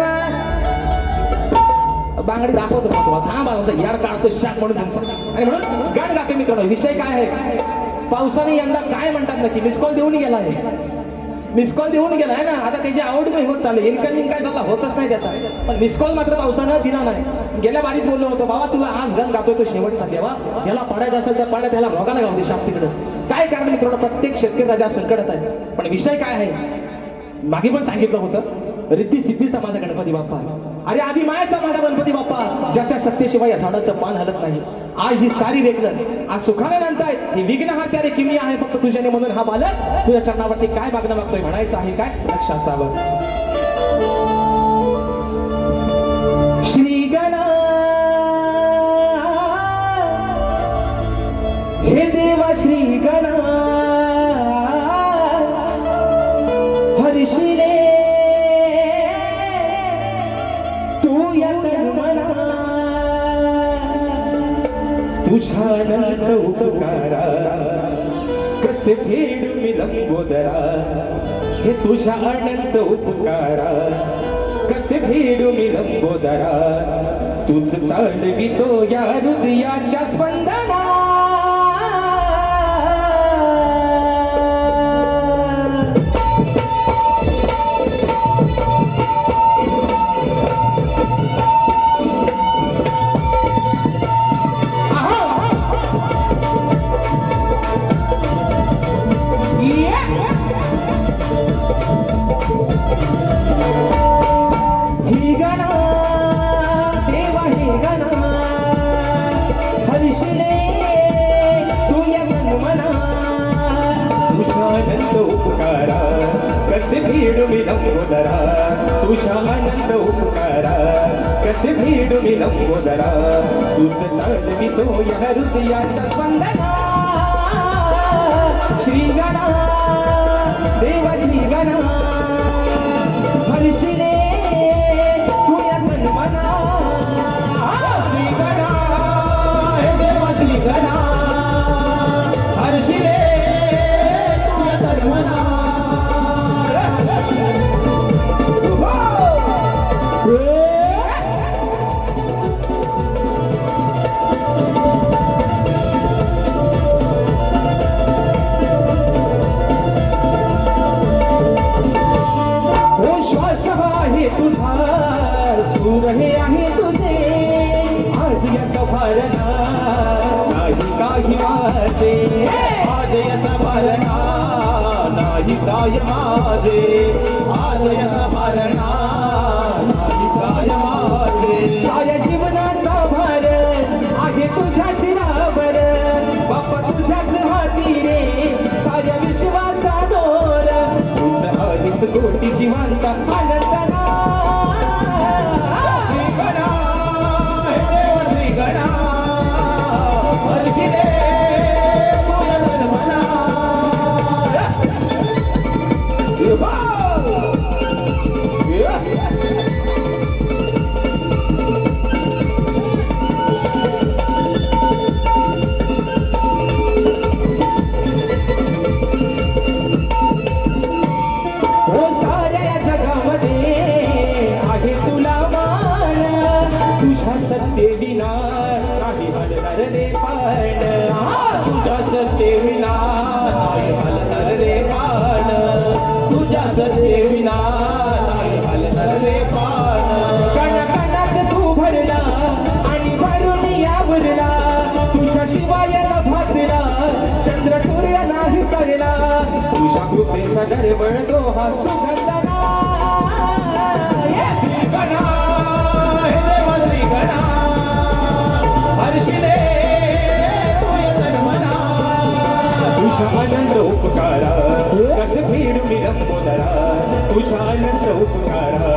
बांगडी दाखवतो का तुम्हाला. थांबा होतं यार काढतो शाक म्हणून तुमचा. आणि म्हणून गाणं गाते मित्रांनो. विषय काय आहे, पावसाने यंदा काय म्हणतात नक्की मिस कॉल देऊन गेला आहे. मिस कॉल देऊन गेलाय ना, आता त्याची आवड काही होत चालू. इनकमिंग काय झाला होतच नाही त्याचा, पण मिस कॉल मात्र पावसानं दिला नाही. गेल्या बारीत बोललो होतो, बाबा तुला आज गण गातोय तो शेवटचा देवा, याला पाडायचं असेल तर पाड्यात त्याला रोगाला गाव दे शाप तिकडं. काय कारण मित्रांनो, प्रत्येक शेतकरी राजा संकटात आहे. पण विषय काय आहे, मागे पण सांगितलं होतं, रिद्धी सिद्धीचा माझा गणपती बाप्पा, अरे आधी मायाचा माझा गणपती बाप्पा, ज्याच्या सत्तेशिवाय या झाडाचं पान हलत नाही. आज ही सारी वेगळं आज सुखाने म्हणतायत, ही विघ्न हा त्याने किमी आहे फक्त तुझ्याने, म्हणून हा बालक तुझ्या चरणावरती काय मागणं मागतोय म्हणायचं आहे काय लक्ष असावं. श्री गणा हे देवा श्री गणा हर्षिले तू या तन्मना तुझ्या अनंत उपकारा कसे फेडू मी लंबोदरा. हे तुझ्या अनंत उपकारा कसे फेडू मी लंबोदरा. तुझ चालवितो या हृदयाच्या स्पंदना. ही गणा देवा हे गणा हर्षिले तू या मनमना. तुझ्या अनंत उपकारा कसे फेडू मी लंबोदरा. तुझ्या अनंत उपकारा कसे फेडू मी लंबोदरा. तुझ चालवितो या हृदयाच्या स्पंदना. श्री गणा देवा श्री गणा हर्षिले तू या मनमना. श्री गणा हे देवा श्री गणा हर्षिले तू या मनमना. तुझा सूर हे आहे तुझे आज या सभारणा नाही काही माझे. आज यसा भरणा नाही काय माझे. आज यसा भरणा नाही काय माझे. साऱ्या जीवनाचा भार आहे तुझ्या शिरावर बाप्पा तुझ्याच हाती रे साऱ्या विश्वाचा दोर. तुझं आधीच कोटी जीवांचा आनंद ना. सत्तेविना नाही हलणार रे पाण. तुझ्या सत्तेविना नाही हलणार रे पाण. तुझ्या सत्तेविना नाही हलणार रे पाण. कणाकणात तू भरला आणि भरून यावरला. तुझ्या शिवाय भातला चंद्र सूर्य नाही सरला. तुझ्या कृपेचा दरवळतो हा सुगंधना. तुझ्या अनंत उपकारा कसे फेडू मी लंबोदरा. तुझ्या अनंत उपकारा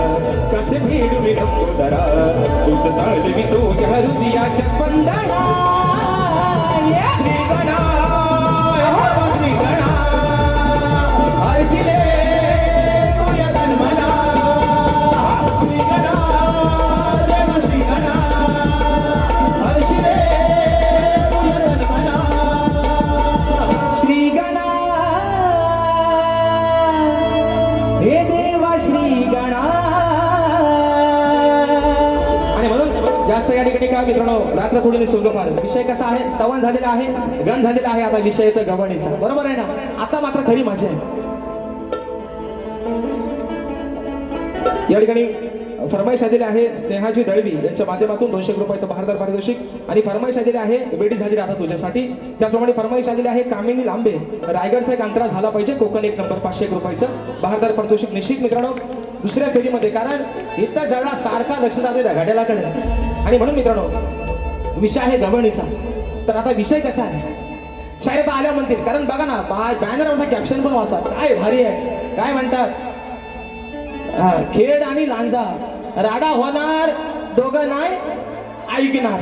कसे फेडू मी लंबोदरा. तुझं चालवितो या हृदया का मित्रांनो, रात्र थोडी सोंग फार. विषय कसा आहे, स्तवन झालेला आहे, गण झालेला आहे. आता विषय येतो गवणीचा, बरोबर आहे ना. आता मात्र खरी मजा आहे. या ठिकाणी फरमाईश आलेली आहे स्नेहाजी दळवी यांच्या माध्यमातून 200 रुपयाचं बहारदार पारितोषिक आणि फरमाईश आलेली आहे बेडी झाली आता तुझ्यासाठी. त्याचप्रमाणे फरमाईश आलेली आहे कामिनी लांबे, रायगडचा एक अंतरा झाला पाहिजे, कोकण 1 नंबर 501 रुपयाचं बहारदार पारितोषिक निश्चित मित्रांनो दुसऱ्या फेरीमध्ये. कारण इतका जळा सारखा लक्ष जाते घड्याळाकडे. आणि म्हणून मित्रांनो विषय आहे गवणीचा. तर आता विषय कसा आहे, शायद आल्या म्हणतील, कारण बघा ना बॅनरवरचा कॅप्शन पण वाचा, काय भारी आहे. काय म्हणतात, खेड आणि लांजा राडा होणार, दोघं नाही ऐकणार.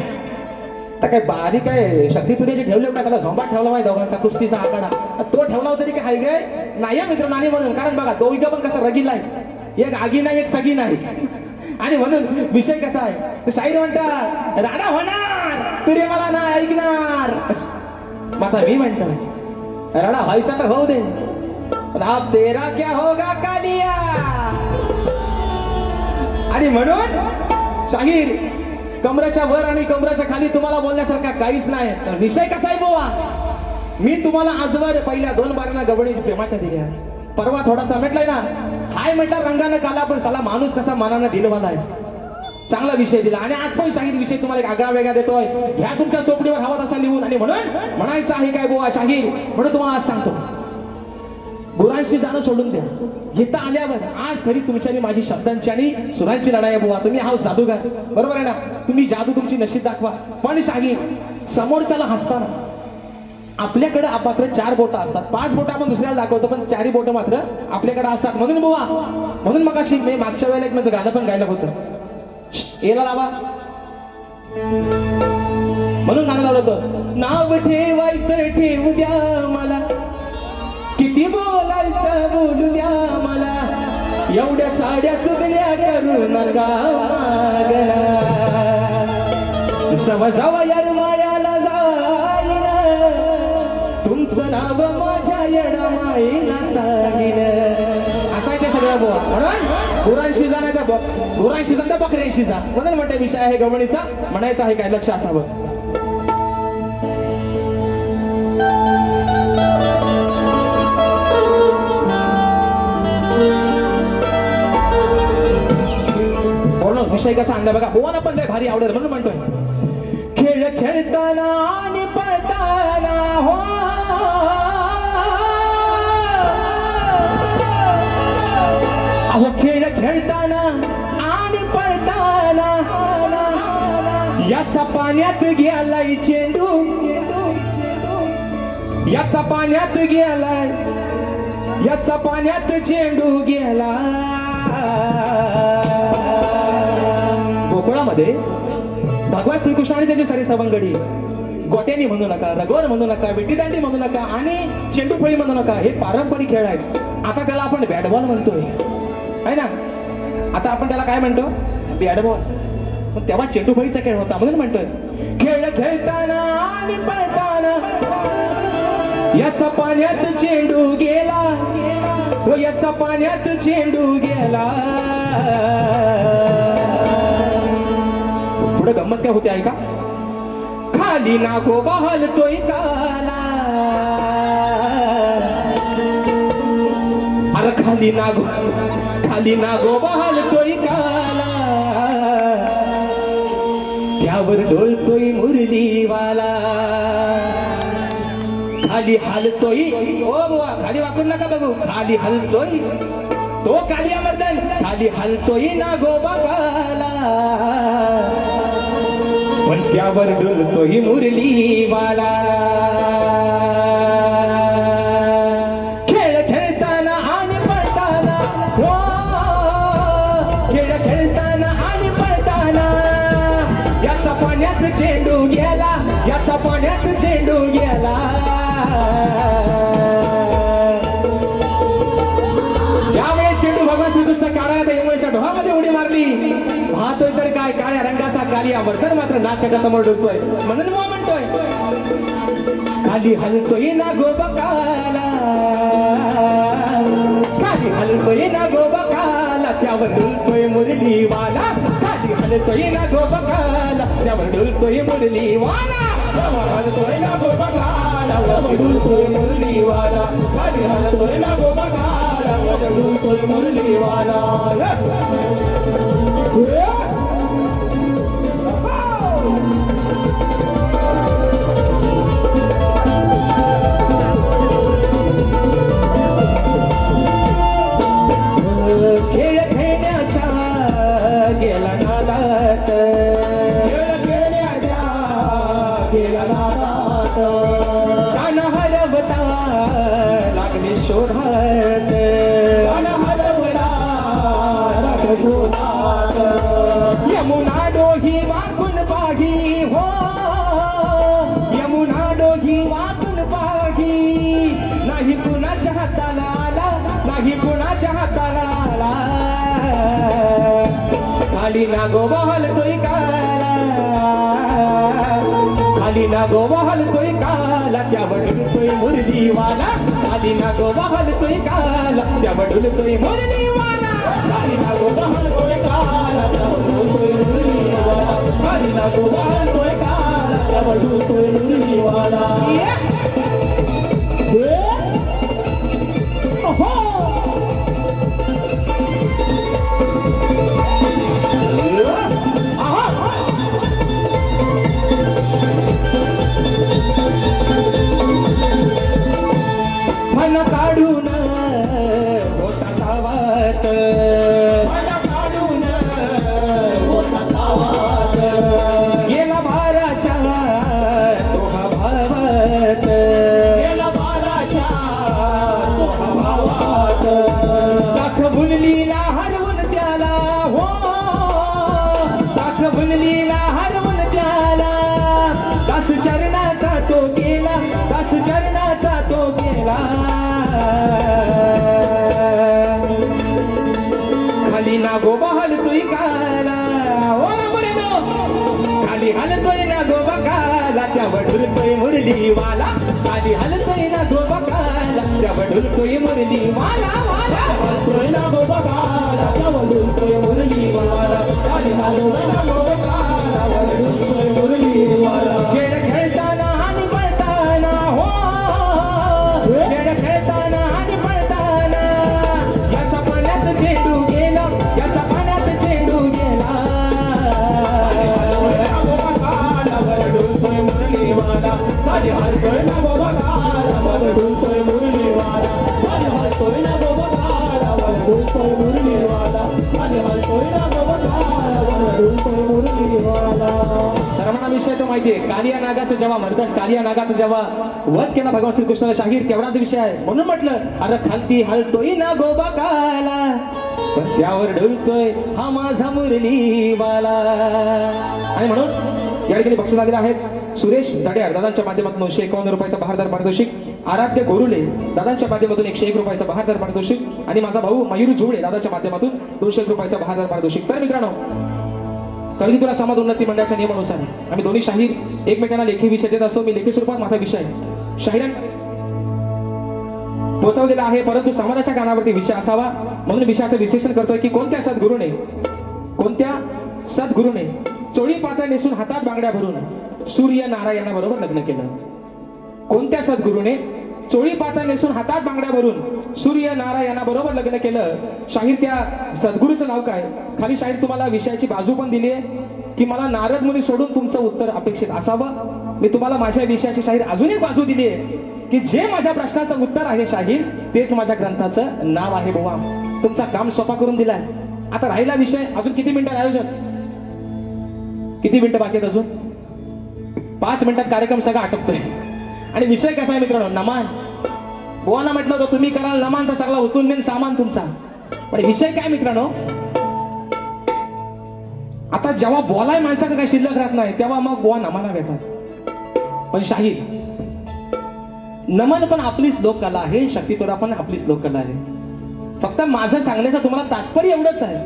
तर काय बारीक आहे शक्तीपुरीचे ठेवले का, सगळा झोंबाट ठेवला माहिती दोघांचा कुस्तीचा आकडा, तो ठेवला तरी काय गे नाही मित्र. नाही म्हणून, कारण बघा दोघं पण कसं रगीला आहे, एक आगी नाही एक सगी नाही. आणि म्हणून विषय कसा आहे, शाहीर म्हणतात राडा होणार, तुरे मला नाही ऐकणार. मग आता मी म्हणतो राडा व्हायचा तर होऊ दे, पण अब तेरा क्या होगा कालिया. आणि म्हणून शाहीर कमराच्या वर आणि कमराच्या खाली तुम्हाला बोलण्यासारखा काहीच नाही. तर विषय कसा आहे बुवा, मी तुम्हाला आजवर पहिल्या 2 बारांना गवणीच्या प्रेमाच्या दिल्या, परवा थोडासा म्हटलाय ना, हाय म्हटला रंगानं काला, पण साला माणूस कसा मानानं दिलवाला आहे. चांगला विषय दिला. आणि आज पण शाहीर विषय तुम्हाला एक आगळा वेगळा देतोय, ह्या तुमच्या चोपडीवर हवा तसा लिहून. आणि म्हणून म्हणायचं आहे काय बुवा शाहीर, म्हणून तुम्हाला आज सांगतो, गुरांशी जाणं सोडून द्या. इथं आल्यावर आज खरी तुमची आणि माझी शब्दांची आणि सुरांची लढाई आहे बुवा. तुम्ही हा जादूगार, बरोबर आहे ना, तुम्ही जादू तुमची नशीब दाखवा. पण शाहीर समोरच्याला हसताना आपल्याकडे मात्र 4 बोटं असतात, 5 बोटं आपण दुसऱ्याला दाखवतो, पण 4 बोटं मात्र आपल्याकडे असतात. म्हणून बुवा, म्हणून मग अशी मी मागच्या वेळेला एक माझं गाणं पण गायलं होतं, याला लावा म्हणून गाणं लावलं होतं. नाव ठेवायचं ठेवू द्या मला, किती बोलायचं बोलू द्या मला, एवढ्या चाड्या चुकल्या करू नका. सवा सवा यार माळ्याला जाईन, तुमचं नाव माझ्या येडा माईला सांगीन. असं आहे ते सगळं बुवा. म्हणून गुरांशी जा नाही तर गुरांशी जा तर बकऱ्यांशी जा. म्हणून म्हणते विषय आहे गवणीचा, म्हणायचं आहे काय लक्ष असावं. विषय कसा आणला बघा, बोवाना पण लय भारी आवडेल म्हणून म्हणतोय. खेळ खेळताना आणि पळताना हो, अहो खेळ खेळताना आणि पळताना याचा पाण्यात गेलाय चेंडू, याचा पाण्यात गेलाय, याचा पाण्यात चेंडू गेला. गोकुळामध्ये भगवान श्रीकृष्ण आणि त्याचे सारे सवंगडी गोट्यानी म्हणू नका, रगोर म्हणू नका, विटीदांडी म्हणू नका आणि चेंडूफळी म्हणू नका, हे पारंपरिक खेळ आहेत. आता त्याला आपण बॅट बॉल म्हणतोय आहे ना, आता आपण त्याला काय म्हणतो, बॅट बॉल. पण तेव्हा चेंडूफळीचा खेळ होता म्हणून म्हणतोय. खेळ खेळताना आणि पळताना याचा पाण्यात चेंडू गेला, व याचा पाण्यात चेंडू गेला. पुढे गंमत काय होते ऐका. खाली नागोबा हलतोय काला, अरे खाली नागोबा हलतोय काला, त्यावर डोलतोय मुरलीवाला. खाली हलतोय ओ बुवा, खाली वाकून नका बघू, खाली हलतोय तो काली अमर्दन, खाली हलतोय नागोबा काला, पण त्यावर डुलतोय मुरलीवाला. खेळ खेळताना आणि पळताना हो, खेळ खेळताना आणि पळताना याचा पाण्यात चेंडू गेला, याचा पाण्यात चेंडू गेला. ज्यावेळेस चेंडू भगवान श्रीकृष्ण काढायला त्या यमुनेच्या डोहामध्ये उडी मारली, पाहतोय तर काय काळ्या रंगाचा काली अमर्दन मात्र नाकाच्या समोर डुलतोय. म्हणून मग म्हणतोय खाली हलतोय नागोबा काला, खाली हलतोय नागोबा काला, त्यावर डुलतोय मुरलीवाला. खाली हलतोय ना गोबकाला त्यावर डुलतोय मुरली वाला हलतोय ना गोबकाला डुलतोय मुरलीवाला खाली हलतोय ना गोबकाला डुलतोय मुरलीवाला खेळ खेळण्याच्या गेला नादात खेळ खेळण्याच्या गेला नादात कान हरवता लागले शोधात कान हरवला लागला शोधात यमुना डोही वाकून पाही हो यमुना डोही वाकून पाही नाही कुणाच्या हाताला आला नाही कुणाच्या हाताला आला खाली नागोबा हलतोय काला खाली नागोबा हलतोय काला त्या बडुलतोय मुरलीवाला खाली नागोबा हलतोय काला त्या बडुलतोय मुरलीवाला खाली नागोबा हलतोय काला डुलतोय मुरलीवाला खाली नागोबा हलतोय काला डुलतोय मुरलीवाला मन काढून होता गावात मला काढून होता गावात गेला भाराच्या दोघा भावात गेला बाराच्या भावात दाख बुनलीला हरवून त्याला हो दाख बुनलीला हरवून त्याला दास चरणाचा तो गेला दास चरणाचा तो गेला खाली नागोबा हलतोय काला ओ मुरनो खाली हलतोय नागोबा काला त्या बडुलतोय मुरलीवाला खाली हलतोय नागोबा काला त्या बडुलतोय मुरलीवाला वाला हलतोय ना गोबकाला डुलतोय मुरलीवाला खाली हलतोय ना गोबकाला डुलतोय मुरलीवाला खेळ खेळताना आणि पळताना हो खेळ खेळताना आणि पळताना याचा पाण्यात चेंडू गेला याचा पाण्यात चेंडू गेला डुलतोय मुरलीवाला खाली हलतोय ना गोबकाला डुलतोय मुरलीवाला खाली हलतोय ना गोबकाला डुलतोय मुरलीवाला खाली हलतोय ना गोबकाला डुलतोय मुरलीवाला सर्वांना विषय तो माहितीये कालिया नागाचं जेव्हा मर्दन कालिया नागाचं जेव्हा वध केला भगवान श्रीकृष्णाला शाहीर तेवढाच विषय आहे म्हणून म्हटलं अरे खालती हलतोय ना गोबा काला पण त्यावर डुलतोय हा माझा मुरलीवाला आणि म्हणून या ठिकाणी बक्षीस आलेले आहेत सुरेश जाडेर दादांच्या माध्यमातून 951 रुपयाचा बहारदार पारितोषिक आराध्य गोरुले दादांच्या माध्यमातून 101 रुपयाचा बहारदार पारितोषिक आणि माझा भाऊ मयूर झुळे दादाच्या माध्यमातून 201 रुपयाचा बहारदार पारितोषिक तर मित्रांनो कळगीतुरा समाज उन्नती मंडळाच्या नियमानुसार आम्ही दोन्ही शाहीर एकमेकांना लेखी विषय देत असतो मी लेखी स्वरूपात माझा विषय शाहिरान पोचवलेला आहे परंतु समाजाच्या कानावरती विषय असावा म्हणून विषयाचं विश्लेषण करतोय की कोणत्या सद्गुरूने चोळी पातळ नेसून हातात बांगड्या भरून सूर्य नारायणाबरोबर लग्न केलं कोणत्या सद्गुरूने चोळी पातळ नेसून हातात बांगड्या भरून सूर्य नारायणाबरोबर लग्न केलं शाहीर त्या सद्गुरूचं नाव काय खाली शाहीर तुम्हाला विषयाची बाजू पण दिली आहे की मला नारद मुनी सोडून तुमचं उत्तर अपेक्षित असावं मी तुम्हाला माझ्या विषयाची शाहीर अजून एक बाजू दिली आहे की जे माझ्या प्रश्नाचं उत्तर आहे शाहीर तेच माझ्या ग्रंथाचं नाव आहे बुवा तुमचा काम सोपा करून दिलाय आता राहिला विषय अजून किती मिनिटं आयोजन किती मिनिटं बाकी आहेत अजून 5 मिनिटात कार्यक्रम सगळा आटपतोय आणि विषय कसा आहे मित्रांनो नमान बुवाना म्हटलं होतं तुम्ही कराल नमान तर सगळा उचलून नेन सामान तुमचा पण विषय काय मित्रांनो आता जेव्हा बोलाय माणसाचं काही शिल्लक राहत नाही तेव्हा मग बुवा नमाना भेटतात पण शाहीर नमन पण आपलीच लोककला आहे शक्तितोरा पण आपलीच लोककला आहे फक्त माझं सांगण्याचं तुम्हाला तात्पर्य एवढंच आहे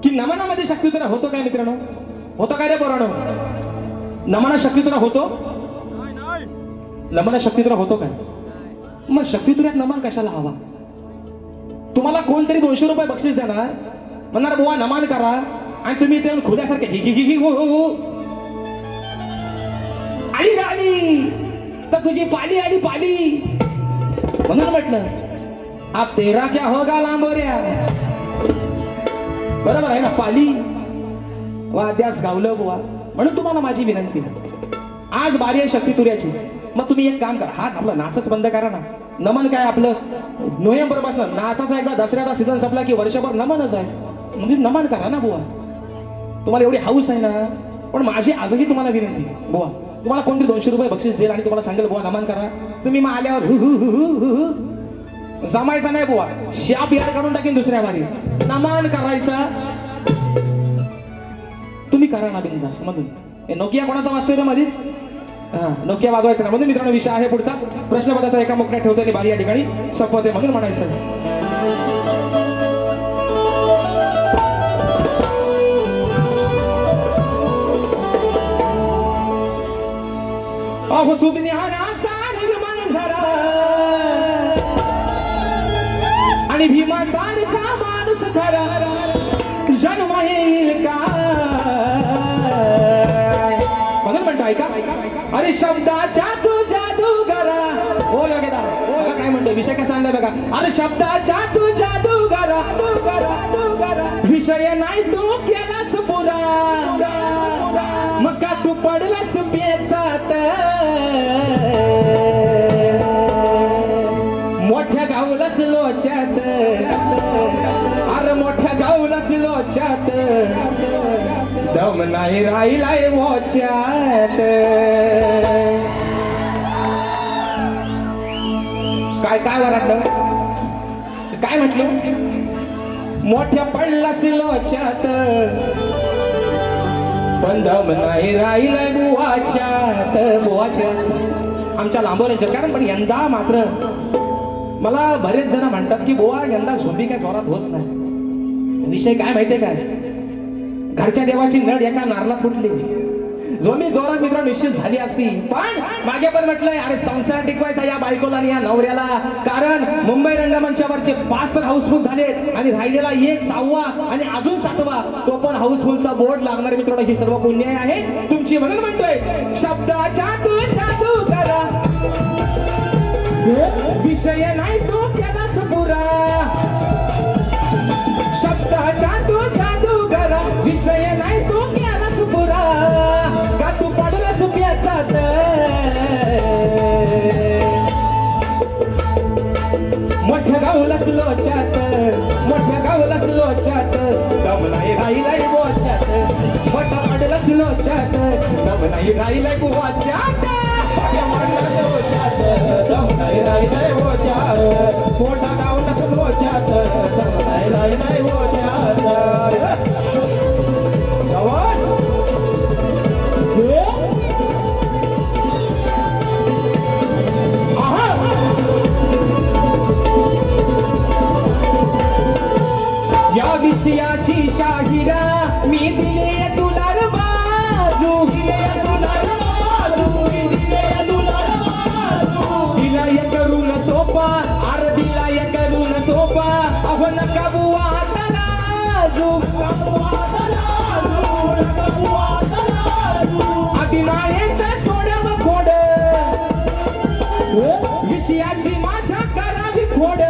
की नमनामध्ये शक्तितोरा होतो काय मित्रांनो होतो काय रे पोरांनो नमना शक्तितोरा होतो नमना शक्तितोरा होतो काय मग शक्तितोऱ्यात नमन कशाला हवा तुम्हाला कोणतरी 200 रुपये बक्षीस देणार म्हणणार बुवा नमन करा आणि तुम्ही ते खुद्यासारखे हि हि हि हि हो हो हो आली राणी तर तुझी पाली आली पाली म्हणून म्हटलं आप तेरा क्या होगा लांबोऱ्या बरोबर आहे ना पाली वाद्यास गावलं बुवा म्हणून तुम्हाला माझी विनंती आज बारी आहे शक्ती तुऱ्याची मग तुम्ही एक काम करा हा आपलं नाचच बंद करा ना नमन काय आपलं नोव्हेंबर पासून नाचाचा एकदा दसऱ्याचा सीझन संपला की वर्षभर नमनच आहे म्हणजे नमन करा ना बुवा तुम्हाला एवढी हाऊस आहे ना पण माझी आजही तुम्हाला विनंती बुवा तुम्हाला कोणतरी 200 रुपये बक्षीस देईल आणि तुम्हाला सांगेल बुवा नमन करा तुम्ही मग आल्यावर हु हु हु हु हु जमायचा नाही बुवा शाप याड काढून टाकीन दुसऱ्या बारी नमन करायचा तुम्ही करा ना बिंदास म्हणून हे नोकिया कोणाचा वाजतोय रे मध्येच हा नोकिया वाजवायचा ना म्हणून मित्रांनो विषय आहे पुढचा प्रश्नपदाचा एका मुकण्यात ठेवतो आणि बारी या ठिकाणी संपवते म्हणून म्हणायचं अहो सुज्ञानाचा निर्माण झाला आणि भीमासारखा माणूस खरा जन्म येईल का म्हणून म्हणतो ऐका अरे शब्दाच्या तू जादूगारा हो योगेदार बघा काय म्हणतो विषय कसा आणलाय बघा अरे शब्दाच्या तू जादूगारा विषय नाही तू केलास पुरा मग का तू पडलास पेचात मोठ्या गावलास लोच्यात अरे मोठ्या गावलास लोच्यात दम नाही राहिलाय मोच्यात काय काय वराटलं काय म्हटलं मोठ्या पडलास लोच्यात पण दम नाही राहिलाय बुवाच्यात आमच्या लांबोऱ्यांच्यात कारण पण यंदा मात्र मला बरेच जण म्हणतात की बुवा यंदा झोंबी काय जोरात होत नाही विषय काय माहितीये काय घरच्या देवाची नड एका नारला फुटली झोंबी जोरात मित्र निश्चित झाली असती पण मागे पण म्हटलंय अरे संसार टिकवायचा या बायकोला आणि या नवऱ्याला कारण मुंबई रंगमंचावरचे 5 तर हाऊसफुल झालेत आणि राहिलेला 1 6वा आणि अजून 7वा तो पण हाऊसफुलचा बोर्ड लागणार मित्रांनो ही सर्व पुण्य आहे तुमची म्हणून म्हणतोय शब्दाच्या तू जादू करा विषय नाही तू केलास पुरा शब्दाच्या तू जादू करा विषय नाही तू केलास पुरा का तू पडलास प्याचात मोठ्या गावलास लोच्यात मोठ्या गावलास लोच्यात दम नाही राहिलाय बोच्यात मोठा पडलास लोच्यात दम नाही राहिलाय बुवाच्यात मोठा गावलास लोच्यात दम नाही राहिलाय बोच्यात या विषयाची शाहिरा मी दिले तुला रे बाजू दिलाय करून सोपा आर दिलाय करून सोपा अहो नका बुवा तलाजू आधी मायेचं सोडव खोड विषयाची माझ्या करावी खोड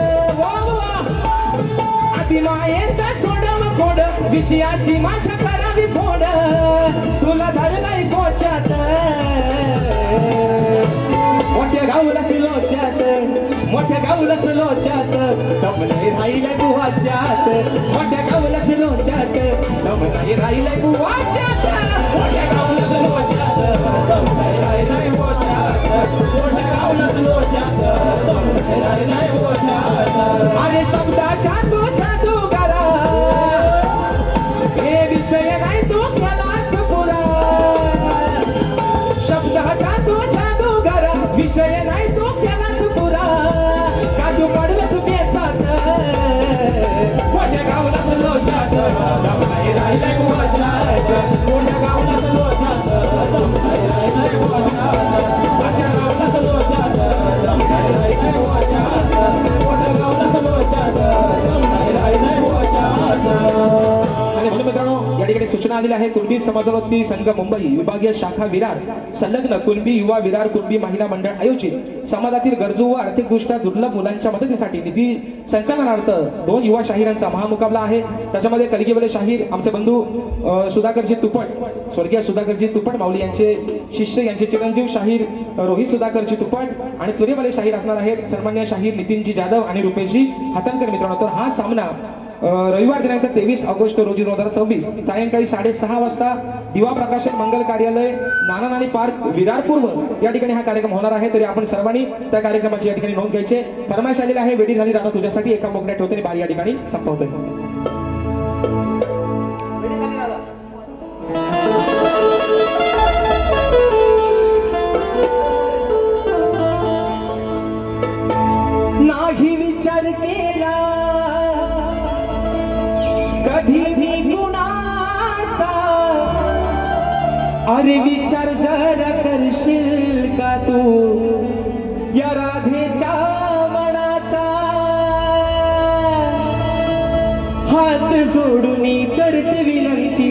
आधी मायेचं सोडव खोड विषयाची माझ्या करावी फोड तुला धरलाय कोच्यात मोठ्या गावलास लोच्यात मोठ्या गावलास लोच्यात दम नाही राहिलाय बुवाच्यात मोठ्या गावलास लोच्यात दम नाही राहिलाय बुवाच्यात मोठ्या गावलास लोच्यात दम नाही राहिलाय बुवाच्यात मोठ्या गावलास लोच्यात दम नाही राहिलाय बुवाच्यात अरे शब्दाच्या तू जादूगारा हे विषय नाही तू केलास पुरा शब्दाच्या तू जादूगारा विषय नाही तू केलास पुरा का तू पडलास पेचात मोठ्या गावलास लोच्यात दम नाही राहिलाय बुवाच्यात मोठ्या आहे कुणबी समाजोन्नती संघ मुंबई विभागीय शाखा विरार संलग्न कुणबी युवा विरार कुणबी महिला मंडळ आयोजित समाजातील गरजू व आर्थिकदृष्ट्या दुर्लभ मुलांच्या मदतीसाठी निधी संकलनार्थ 2 युवा शाहिरांचा महामुकाबला आहे. त्याच्यामध्ये कलगीवाले शाहीर आमचे बंधू सुधाकरजी तुपट, स्वर्गीय सुधाकरजी तुपट माऊली यांचे शिष्य, यांचे चिरंजीव शाहीर रोहित सुधाकरजी तुपट आणि त्वरेवाले शाहीर असणार आहेत सन्मान्य शाहीर नितीनजी जाधव आणि रुपेशजी हातनकर. मित्रांनो, तर हा सामना रविवार दिनांक 23 ऑगस्ट रोजी 2026 सायंकाळी 6:30 वाजता दिवा प्रकाशन मंगल कार्यालय नाना नानी पार्क विरार पूर्व या ठिकाणी हा कार्यक्रम होणार आहे. तरी आपण सर्वांनी त्या कार्यक्रमाची या ठिकाणी नोंद घ्यायची. फरमाईश आलेली आहे, वेडी झाली राधा तुझ्यासाठी, एका मोकळ्या ठेवते बारी या ठिकाणी संपवतोय. नाही विचार केला कधी भी गुणाचा, अरे विचार जरा करशील का तू या राधेच्या मनाचा. हात जोडून करते विनंती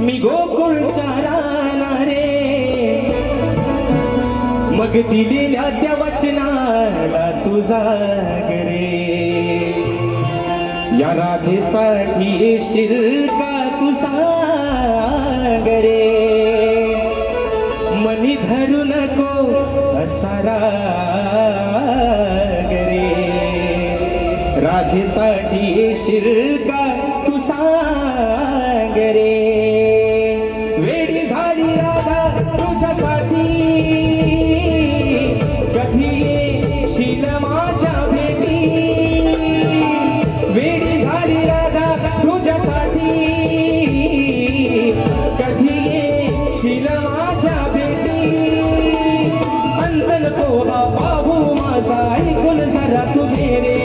मी गोकुळच्या रानारे, मग दिलेल्या त्या वचनाला तुझा गरे. या राधेसाठी येशील का तू सांग रे, मनी धरू नको असा राग रे. राधेसाठी येशील का तू सांग रे. वेडी झाली राधा तुझ्यासाठी, कधी येशील माझ्या भेटी. वेडी झाली राधा तुझ्यासाठी, कधी येशील माझ्या भेटी. अंतन पोहा पाहू माझा ऐकून जरा तू घे रे.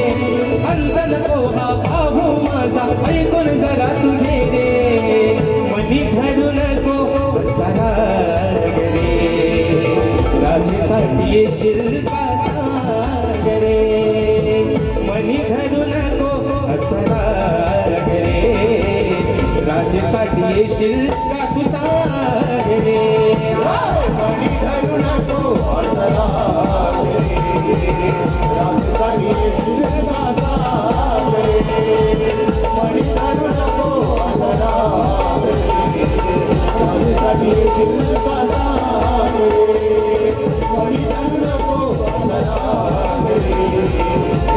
अंतन पोहा पाहू माझा ऐकून जरा तू घे रे. मनी धरू नको सरा रे, राधेसाठी येशील का सांग रे. मनी धरू नको असरा रे, राधेसाठी येशील का तू सांग रे. मनी धरू नको असरा रे, राधेसाठी येशील का सांग रे. मनी धरू नको असरा रे, राधेसाठी येशील का सांग रे. मनी धरू नको असरा रे,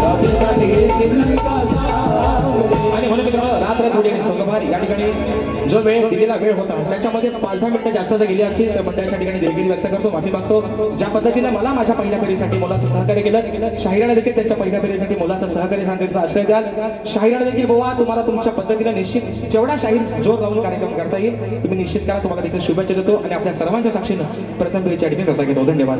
राधेसाठी येशील का सांग रे. आणि म्हणून मित्रांनो, रात्र थोडी आणि सोंगभार या ठिकाणी जो वेळ दिलेला वेळ होता त्याच्यामध्ये 5-10 मिनिटं जास्त जर गेली असतील तर मंडळाच्या ठिकाणी दिलगिरी व्यक्त करतो, माफी मागतो. ज्या पद्धतीने मला माझ्या पहिल्या फेरीसाठी मोलाचं सहकार्य केलं, शाहिराने देखील त्यांच्या पहिल्या फेरीसाठी मोलाचं सहकार्य शांततेचा आश्रय द्याल. शाहिराने देखील बुवा तुम्हाला तुमच्या पद्धतीने निश्चित जेवढा शाहीर जोर लावून कार्यक्रम करता येईल तुम्ही निश्चित करा. तुम्हाला देखील शुभेच्छा देतो आणि आपल्या सर्वांच्या साक्षीनं प्रथम फेरीच्या ठिकाणी रजा घेतो. धन्यवाद.